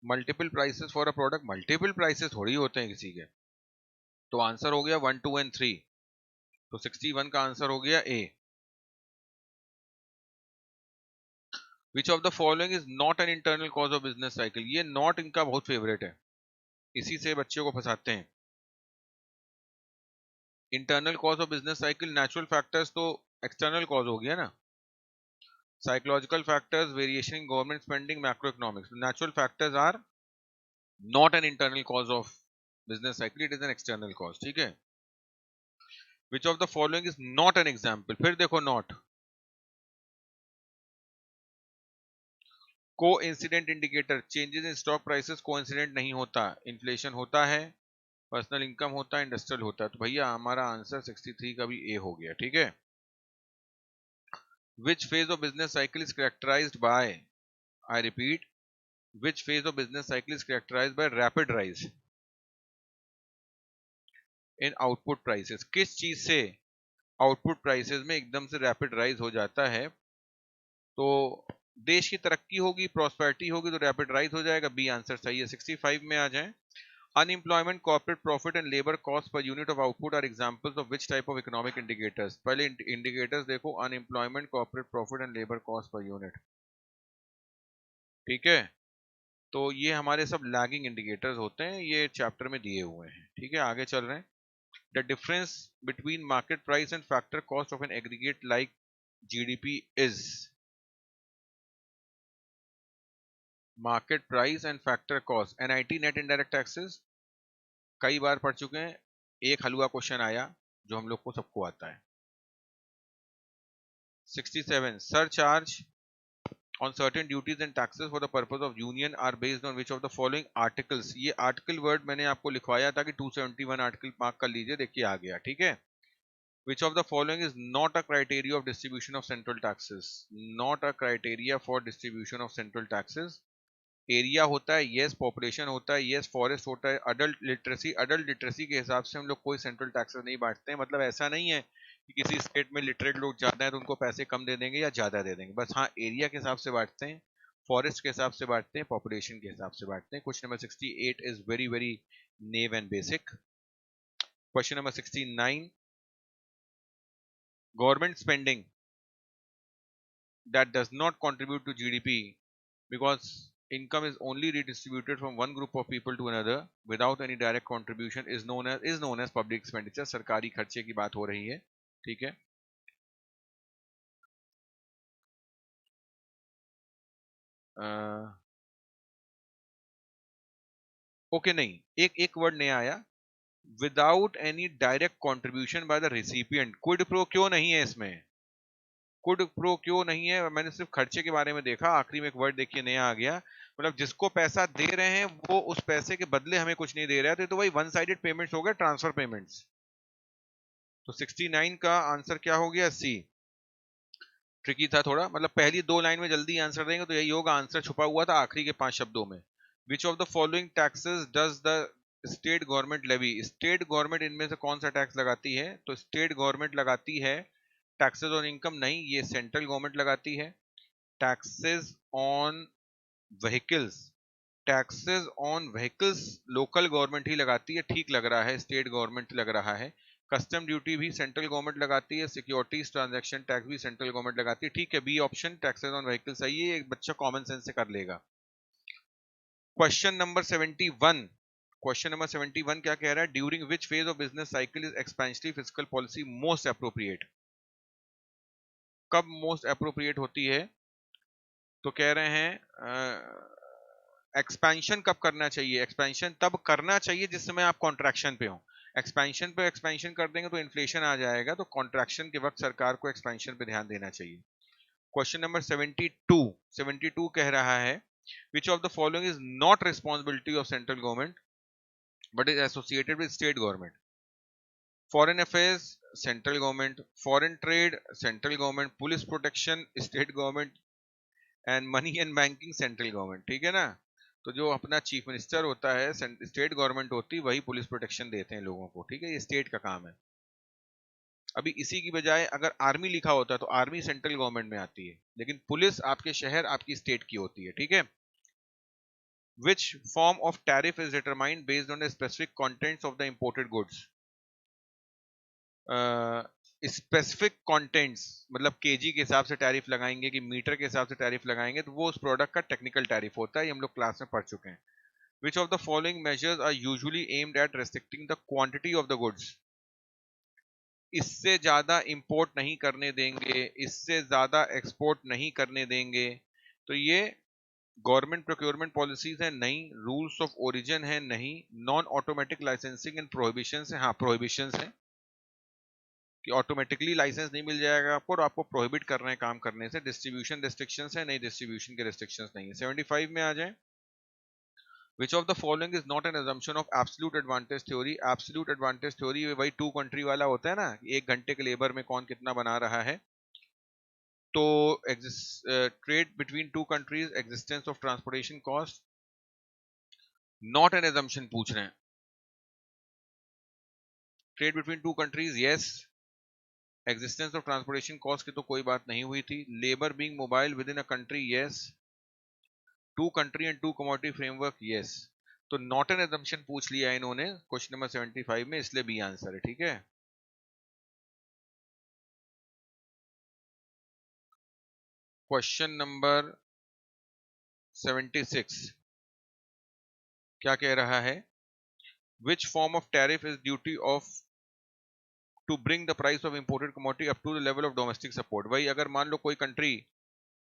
S1: Multiple prices for a product, multiple prices थोड़ी होते हैं किसी के। तो आंसर हो गया 1, 2 एंड 3। तो 61 का आंसर हो गया A. Which of the following is not an internal cause of business cycle? ये नॉट इनका बहुत फेवरेट है, इसी से बच्चों को फंसाते हैं। Internal cause of business cycle, natural factors तो एक्सटर्नल कॉज हो गया ना। Psychological factors, variation in government spending, macro economics. Natural factors are not an internal cause of business cycle, it is an external cause. ठीक है। Which of the following is not an example? फिर देखो not. Coincident indicator, changes in stock prices coincident नहीं होता। Inflation होता है, personal income होता है, इंडस्ट्रियल होता है। तो भैया हमारा आंसर 63 का भी ए हो गया। ठीक है। Which phase of business cycle is characterized by, I repeat, which phase of business cycle is characterized by rapid rise in output prices? किस चीज से आउटपुट प्राइसेस में एकदम से रैपिड राइज हो जाता है? तो देश की तरक्की होगी, प्रॉस्पेरिटी होगी तो रैपिड राइज हो जाएगा। बी आंसर सही है। 65 में आ जाएं। Unemployment, corporate profit and labour cost per unit of output are examples of which type of economic indicators? पहले इंडिकेटर्स देखो, unemployment, corporate profit and labour cost per unit. ठीक है, तो ये हमारे सब लैगिंग इंडिकेटर्स होते हैं, ये चैप्टर में दिए हुए हैं। ठीक है, आगे चल रहे हैं। The difference between market price and factor cost of an aggregate like GDP is? Market price and factor cost, NIT net indirect taxes कई बार पढ़ चुके हैं। एक हलवा क्वेश्चन आया जो हम लोग को सबको आता है। 67, surcharge on certain duties and taxes for the purpose of union are based on which of the following articles? ये आर्टिकल वर्ड मैंने आपको लिखवाया था कि 271 आर्टिकल मार्क कर लीजिए, देखिए आ गया। ठीक है। Which of the following is not a criteria of distribution of central taxes? Not a criteria for distribution of central taxes. Area होता है, यस। पॉपुलेशन होता है, यस। फॉरेस्ट होता है। अडल्ट लिटरेसी के हिसाब से हम लोग कोई सेंट्रल टैक्सेस नहीं बांटते हैं। मतलब ऐसा नहीं है कि किसी स्टेट में लिटरेट लोग ज्यादा है तो उनको पैसे कम दे देंगे या ज्यादा दे देंगे। बस हाँ, एरिया के हिसाब से बांटते हैं, फॉरेस्ट के हिसाब से बांटते हैं, पॉपुलेशन के हिसाब से बांटते हैं। Question number 68 is very very naive and basic. Question number 69, government spending that does not contribute to GDP because income is only redistributed from one group of people to another without any direct contribution is known as public expenditure। सरकारी खर्चे की बात हो रही है। ठीक है। Okay नहीं, एक एक वर्ड नया आया, without any direct contribution by the recipient. Quid pro क्यों नहीं है इसमें, क्विड प्रो क्यों नहीं है? मैंने सिर्फ खर्चे के बारे में देखा, आखिरी में एक वर्ड देखिए नया आ गया, मतलब जिसको पैसा दे रहे हैं वो उस पैसे के बदले हमें कुछ नहीं दे रहा है, तो वही वन साइडेड पेमेंट्स हो गए, ट्रांसफर पेमेंट्स। तो 69 का आंसर क्या हो गया? सी। ट्रिकी था थोड़ा, मतलब पहली दो लाइन में जल्दी आंसर देंगे तो यही होगा, आंसर छुपा हुआ था आखिरी के 5 शब्दों में। Which of the following taxes does the state government levy? State government इनमें से कौन सा टैक्स लगाती है? तो स्टेट गवर्नमेंट लगाती है टैक्सेस ऑन इनकम नहीं, ये सेंट्रल गवर्नमेंट लगाती है। Taxes on vehicles, taxes on vehicles local government ही लगाती है, ठीक लग रहा है, स्टेट गवर्नमेंट लग रहा है। कस्टम ड्यूटी भी सेंट्रल गवर्नमेंट लगाती है, सिक्योरिटीज ट्रांजैक्शन टैक्स भी सेंट्रल गवर्नमेंट लगाती है, ठीक है, B option taxes on vehicle सही है, एक बच्चा कॉमन सेंस से कर लेगा। क्वेश्चन नंबर 71, क्वेश्चन नंबर 71 क्या कह रहा है? During which phase of business cycle is expensive fiscal policy most appropriate? कब मोस्ट अप्रोप्रिएट होती है? तो कह रहे हैं एक्सपेंशन कब करना चाहिए? एक्सपेंशन तब करना चाहिए जिस समय आप कॉन्ट्रैक्शन पे हो। एक्सपेंशन पे एक्सपेंशन कर देंगे तो इन्फ्लेशन आ जाएगा, तो कॉन्ट्रैक्शन के वक्त सरकार को एक्सपेंशन पे ध्यान देना चाहिए। क्वेश्चन नंबर 72 कह रहा है which of the following is not responsibility of central government but is associated with state government? Foreign affairs central government, foreign trade central government, police protection state government, and money and banking central government, ठीक है ना? तो जो अपना chief minister होता है, state government होती है, वही पुलिस प्रोटेक्शन देते हैं लोगों को, ठीक है, ये स्टेट का काम है। अभी इसी की बजाय अगर आर्मी लिखा होता है तो आर्मी सेंट्रल गवर्नमेंट में आती है, लेकिन पुलिस आपके शहर आपकी स्टेट की होती है, ठीक है। Which form of tariff is determined based on the specific contents of the imported goods? Specific contents मतलब केजी के हिसाब से टैरिफ लगाएंगे कि मीटर के हिसाब से टैरिफ लगाएंगे, तो वो उस प्रोडक्ट का टेक्निकल टैरिफ होता है, ये हम लोग क्लास में पढ़ चुके हैं। Which of the following measures are usually aimed at restricting the quantity of the goods? इससे ज्यादा इंपोर्ट नहीं करने देंगे, इससे ज्यादा एक्सपोर्ट नहीं करने देंगे, तो ये गवर्नमेंट प्रोक्योरमेंट पॉलिसीज है नहीं, रूल्स ऑफ ओरिजिन है नहीं, non automatic licensing and prohibitions है, हाँ प्रोहिबिशंस है कि ऑटोमेटिकली लाइसेंस नहीं मिल जाएगा आपको और आपको प्रोहिबिट कर रहे हैं काम करने से, डिस्ट्रीब्यूशन रिस्ट्रिक्शंस है नहीं, डिस्ट्रीब्यूशन के रिस्ट्रिक्शंस नहीं है। 75 में आ जाए, Which of the following is not an assumption of absolute advantage theory? Absolute advantage theory वही टू कंट्री वाला होता है ना, एक घंटे के लेबर में कौन कितना बना रहा है। तो trade between two countries, existence of transportation cost, not an assumption पूछ रहे हैं। Trade between two countries yes, existence of transportation cost की तो कोई बात नहीं हुई थी। Labour being mobile within a country yes, two country and two commodity framework yes. तो नॉट एन assumption पूछ लिया इन्होंने क्वेश्चन नंबर 75 में, इसलिए बी आंसर है, ठीक है। क्वेश्चन नंबर 76 क्या कह रहा है? Which form of tariff is duty of to bring the price of imported commodity up to the level of domestic support? वही अगर मान लो कोई कंट्री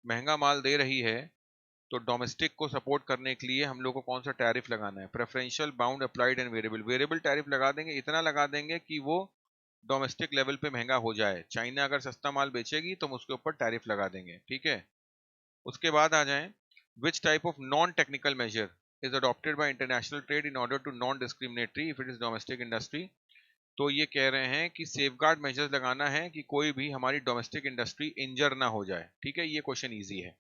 S1: महंगा माल दे रही है तो डोमेस्टिक को सपोर्ट करने के लिए हम लोग को कौन सा टैरिफ लगाना है? Preferential, bound, applied and variable. Variable tariff लगा देंगे, इतना लगा देंगे कि वो डोमेस्टिक लेवल पे महंगा हो जाए। चाइना अगर सस्ता माल बेचेगी तो हम उसके ऊपर टैरिफ लगा देंगे, ठीक है। उसके बाद आ जाएं, which type of non technical measure is adopted by international trade in order to non discriminatory if it is domestic industry? तो ये कह रहे हैं कि सेफगार्ड मेजर्स लगाना है कि कोई भी हमारी डोमेस्टिक इंडस्ट्री इंजर ना हो जाए, ठीक है, ये क्वेश्चन इजी है।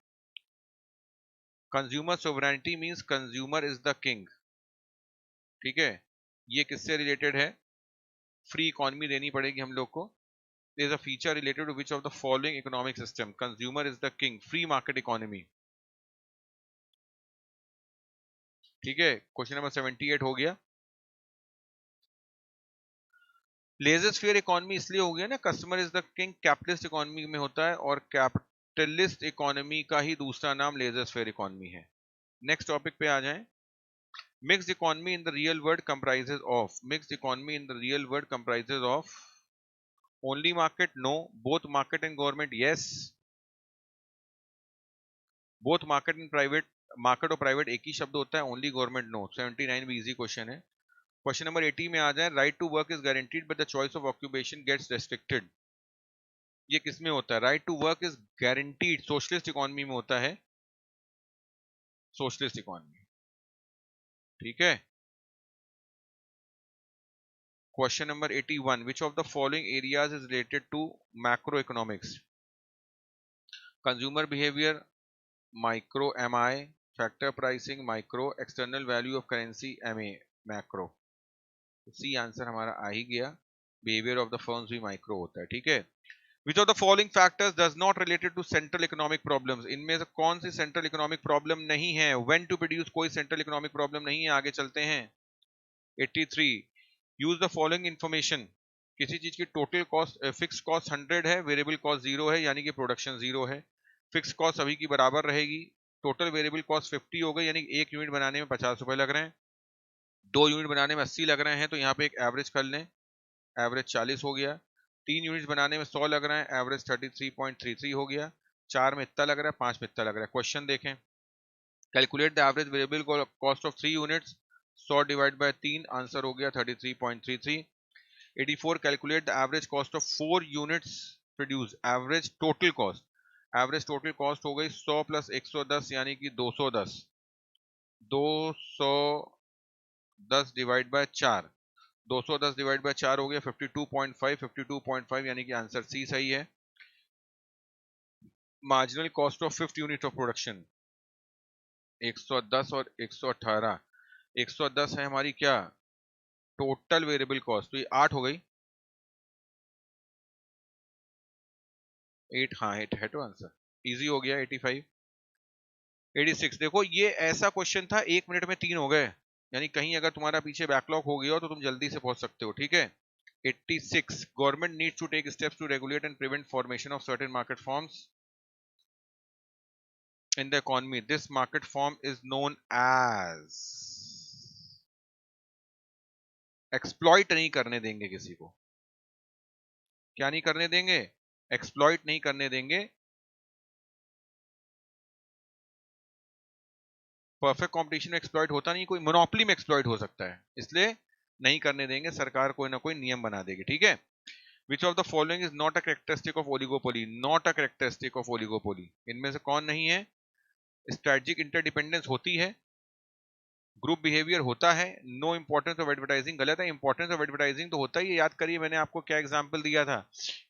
S1: Consumer sovereignty means consumer is the king, ठीक है, ये किससे रिलेटेड है? फ्री इकोनॉमी देनी पड़ेगी हम लोग को। There is a feature related to which of the following economic system? Consumer is the king, free market economy, ठीक है। क्वेश्चन नंबर 78 हो गया। लेजर इकोनॉमी इसलिए हो गया ना, customer is the king capitalist economy में होता है, और कैपिटलिस्ट इकोनॉमी का ही दूसरा नाम लेजर इकोनॉमी है। नेक्स्ट टॉपिक पे आ जाएं। Mixed economy in the real world comprises of, mixed economy in the real world comprises of only market no, both market and government yes, both market and private, market और private एक ही शब्द होता है, only government no. 79 भी easy question है। Question number 80 में आ जाए, right to work is guaranteed but the choice of occupation gets restricted. ये किस में होता है? Right to work is guaranteed socialist economy में होता है, सोशलिस्ट इकोनॉमी। ठीक है। Question number 81, which of the following areas is related to macro economics? Consumer behaviour, micro MI, factor pricing micro, external value of currency MA macro. C answer हमारा आ ही गया, behaviour of the firms भी micro होता है। ठीक है। Which of the following factors does not related to central economic problems? इनमें से कौन सी सेंट्रल इकोनॉमिक प्रॉब्लम नहीं है? व्हेन टू प्रोड्यूस कोई सेंट्रल इकोनॉमिक प्रॉब्लम नहीं है। आगे चलते हैं। 83, यूज द फॉलोइंग इंफॉर्मेशन। किसी चीज की टोटल कॉस्ट, फिक्स कॉस्ट 100 है, वेरिएबल कॉस्ट 0 है, यानी कि प्रोडक्शन 0 है। फिक्स कॉस्ट सभी की बराबर रहेगी। टोटल वेरिएबल कॉस्ट 50 हो गई, यानी 1 यूनिट बनाने में 50 रुपए लग रहे हैं, 2 यूनिट बनाने में 80 लग रहे हैं, तो यहाँ पे एक एवरेज कर लें, एवरेज 40 हो गया। 3 यूनिट्स बनाने में 100 लग रहा है, एवरेज 33.33 हो गया। 4 में इतना लग रहा है, 5 में इतना लग रहा है। क्वेश्चन देखें, calculate the average variable cost of 3 units, 100 divide bye 3, answer हो गया 33.33। 84, calculate the average cost of 4 units produce, average total cost. Average total cost हो गई 100 प्लस 110 यानी कि 210। 210 डिवाइड बाय 4, 210 डिवाइड बाय 4 हो गया 52.5, 52.5 यानी कि आंसर सी सही है। Marginal cost of 5th unit of production 110 और 118। 110 है हमारी क्या, टोटल वेरिएबल कॉस्ट, तो ये 8 हो गई। 8, हाँ 8 है तो आंसर इजी हो गया। 85, 86, देखो ये ऐसा क्वेश्चन था 1 मिनट में 3 हो गए, यानी कहीं अगर तुम्हारा पीछे बैकलॉग हो गया हो तो तुम जल्दी से पहुंच सकते हो। ठीक है। 86, government needs to take steps to regulate and prevent formation of certain market forms in the economy. This market form is known as, exploit नहीं करने देंगे किसी को। क्या नहीं करने देंगे? एक्सप्लॉइट नहीं करने देंगे। परफेक्ट कंपटीशन में एक्सप्लॉइट होता नहीं, कोई मोनोपोली में एक्सप्लॉइट हो सकता है, इसलिए नहीं करने देंगे। सरकार कोई ना कोई नियम बना देगी। ठीक है। Which of the following is not a characteristic of oligopoly? Not a characteristic of oligopoly, इनमें से कौन नहीं है? स्ट्रेटेजिक इंटरडिपेंडेंस होती है, ग्रुप बिहेवियर होता है, नो इंपॉर्टेंस ऑफ एडवर्टाइजिंग गलत है, इंपॉर्टेंस ऑफ एडवर्टाइजिंग तो होता ही है। याद करिए मैंने आपको क्या एग्जांपल दिया था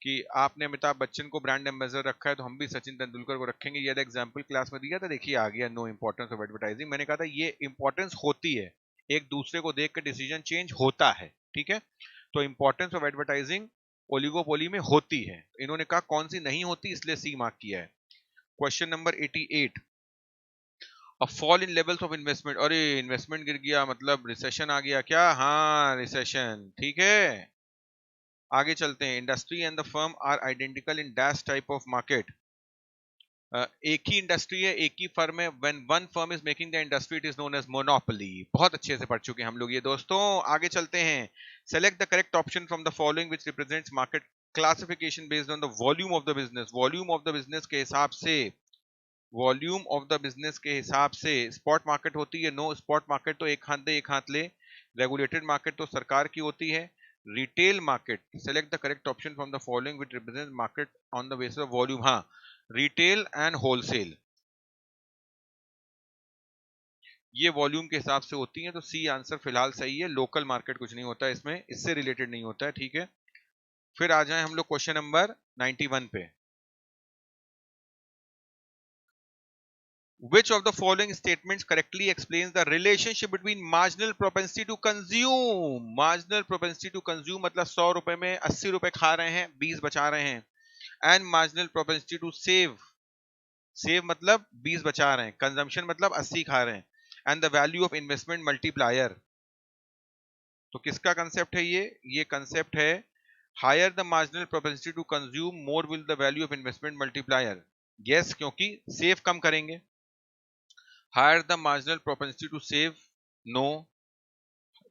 S1: कि आपने अमिताभ बच्चन को ब्रांड एम्बेसडर रखा है तो हम भी सचिन तेंदुलकर को रखेंगे, ये एग्जांपल क्लास में दिया था। देखिए आ गया नो इंपॉर्टेंस ऑफ एडवर्टाइजिंग। मैंने कहा था ये इंपॉर्टेंस होती है, एक दूसरे को देख के डिसीजन चेंज होता है। ठीक है। तो इंपॉर्टेंस ऑफ एडवर्टाइजिंग ओलिगोपोली में होती है, इन्होंने कहा कौन सी नहीं होती, इसलिए सी मार्क किया है। Question number 88, a fall in levels of investment. अरे इन्वेस्टमेंट गिर गया मतलब रिसेशन आ गया क्या? हाँ रिसेशन। ठीक है। आगे चलते हैं। Industry and the firm are identical in dash type of market. एक ही इंडस्ट्री है, एक ही फर्म है, when one firm is making the industry it is known as monopoly. बहुत अच्छे से पढ़ चुके हैं हम लोग ये दोस्तों। आगे चलते हैं। Select the correct option from the following which represents market classification based on the volume of the business. Volume of the business के हिसाब से, वॉल्यूम ऑफ द बिजनेस के हिसाब से स्पॉट मार्केट होती है, नो स्पॉट मार्केट तो एक हाथ दे एक हाथ ले, रेगुलेटेड मार्केट तो सरकार की होती है, retail market. Select the correct option from the following which represent market on the basis of volume. हाँ, रिटेल एंड होलसेल ये वॉल्यूम के हिसाब से होती है, तो सी आंसर फिलहाल सही है। लोकल मार्केट कुछ नहीं होता इसमें, इससे रिलेटेड नहीं होता है। ठीक है। फिर आ जाए हम लोग क्वेश्चन नंबर 91 पे। Which of the following statements correctly explains the relationship between marginal propensity to consume? Marginal propensity to consume मतलब 100 रुपए में 80 रुपए खा रहे हैं, 20 बचा रहे हैं। And marginal propensity to save, save मतलब 20 बचा रहे हैं, consumption मतलब 80 खा रहे हैं। And the value of investment multiplier, तो किसका कंसेप्ट है ये कंसेप्ट है higher the marginal propensity to consume more will the value of investment multiplier। yes, क्योंकि सेव कम करेंगे। Higher the marginal propensity to save, no.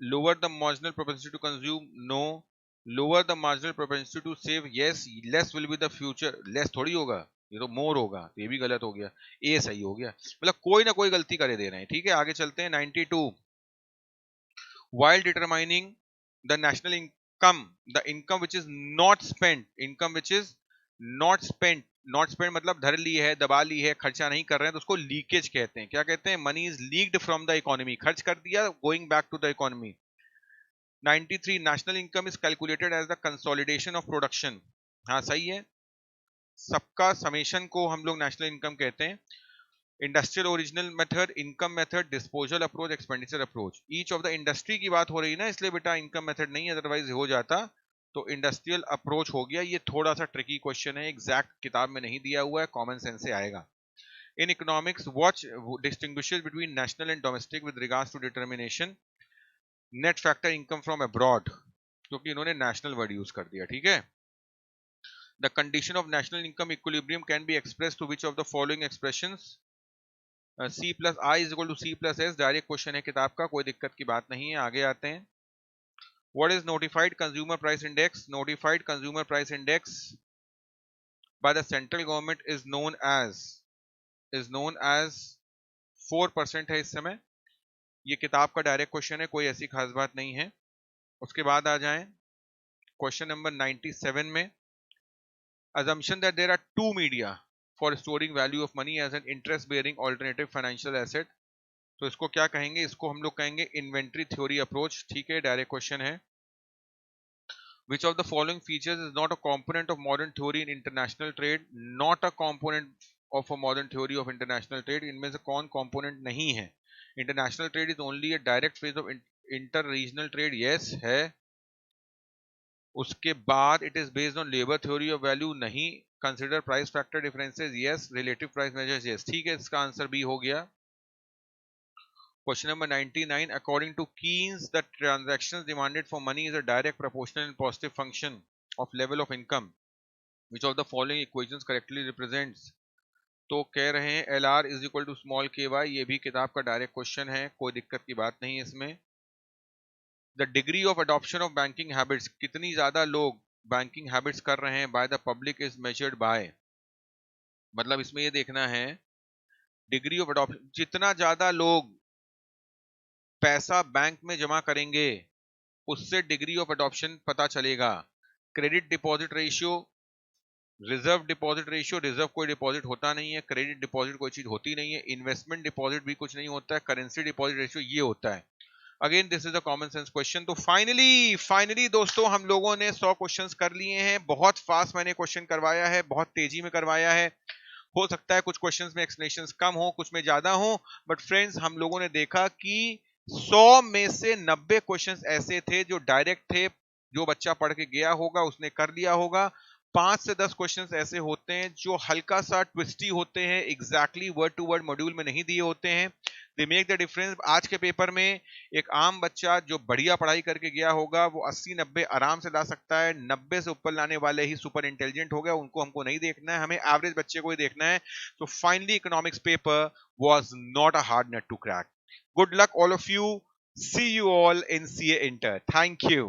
S1: Lower the marginal propensity to consume, no. Lower the marginal propensity to save, yes. Less will be the future, less थोड़ी होगा, ये तो मोर होगा, तो ये भी गलत हो गया। ए सही हो गया, मतलब कोई ना कोई गलती करे दे रहे हैं। ठीक है। आगे चलते हैं। 92, while determining the national income, the income which is not spent, income which is not spent, not spent मतलब धर ली है, दबा ली है, खर्चा नहीं कर रहे हैं, तो उसको लीकेज कहते हैं. क्या कहते हैं? Money is leaked from the economy, खर्च कर दिया, going back to the economy. 93 national income is calculated as the consolidation of production. हाँ सही है, सबका समेशन को हम लोग नेशनल इनकम कहते हैं. Industrial original method, income method, disposal approach, expenditure approach. Each of the industry की बात हो रही है ना, इसलिए बेटा इनकम मेथड नहीं, अदरवाइज हो जाता. तो इंडस्ट्रियल अप्रोच हो गया. ये थोड़ा सा ट्रिकी क्वेश्चन है, एग्जैक्ट किताब में नहीं दिया हुआ है, कॉमन सेंस से आएगा. In economics watch distinguishes between national and domestic with regards to determination net factor income from abroad, क्योंकि इन्होंने नेशनल वर्ड यूज कर दिया. ठीक है. The condition of national income equilibrium can be express to which of the following expressions. C plus I is equal to C plus S. Direct question है किताब का, कोई दिक्कत की बात नहीं है. आगे आते हैं. What is notified consumer price index? Notified consumer price index by the central government is known as 4% है इस समय. ये किताब का डायरेक्ट क्वेश्चन है, कोई ऐसी खास बात नहीं है. उसके बाद आ जाएं क्वेश्चन नंबर 97 में. Assumption that there are two media for storing value of money as an interest bearing alternative financial asset. तो इसको क्या कहेंगे? इसको हम लोग कहेंगे इन्वेंट्री थ्योरी अप्रोच. ठीक है, डायरेक्ट क्वेश्चन है. Which of the following features is not a component of modern theory in international trade? Not a component of a modern theory of international trade. इनमें से कौन component नहीं है? International trade is only a direct phase of inter-regional trade. Yes है. उसके बाद it is based on labor theory of value. नहीं. Consider price factor differences. Yes. Relative price measures. Yes. ठीक है, इसका आंसर B हो गया. Question number 99. According to Keynes, the transactions demanded for money is a direct proportional and positive function of level of income. Which of the following equations correctly represents? तो कह रहे हैं LR is equal to small ky. ये भी किताब का direct question है, कोई दिक्कत की बात नहीं है इसमें. The degree of adoption of banking habits, कितनी ज्यादा लोग बैंकिंग हैबिट्स कर रहे हैं, by the public is measured by. मतलब इसमें ये देखना है डिग्री ऑफ अडॉप्शन, जितना ज्यादा लोग पैसा बैंक में जमा करेंगे उससे डिग्री ऑफ अडॉप्शन पता चलेगा. Credit deposit ratio, reserve deposit ratio, reserve कोई डिपॉजिट होता नहीं है, क्रेडिट डिपॉजिट कोई चीज होती नहीं है, इन्वेस्टमेंट डिपॉजिट भी कुछ नहीं होता है, करेंसी डिपॉजिट रेशियो ये होता है. Again this is a common sense question. तो फाइनली दोस्तों हम लोगों ने 100 क्वेश्चंस कर लिए हैं. बहुत फास्ट मैंने क्वेश्चन करवाया है, बहुत तेजी में करवाया है. हो सकता है कुछ क्वेश्चंस में एक्सप्लेनेशंस कम हो, कुछ में ज्यादा हो, बट फ्रेंड्स हम लोगों ने देखा कि 100 में से 90 क्वेश्चंस ऐसे थे जो डायरेक्ट थे. जो बच्चा पढ़ के गया होगा उसने कर लिया होगा. 5 से 10 क्वेश्चंस ऐसे होते हैं जो हल्का सा ट्विस्टी होते हैं, exactly word to word module में नहीं दिए होते हैं. They make the difference. आज के पेपर में एक आम बच्चा जो बढ़िया पढ़ाई करके गया होगा वो 80-90 आराम से ला सकता है. 90 से ऊपर लाने वाले ही सुपर इंटेलिजेंट हो गया, उनको हमको नहीं देखना है, हमें एवरेज बच्चे को ही देखना है. तो finally economics paper was not a hard nut to crack. Good luck all of you. See you all in CA Inter. Thank you.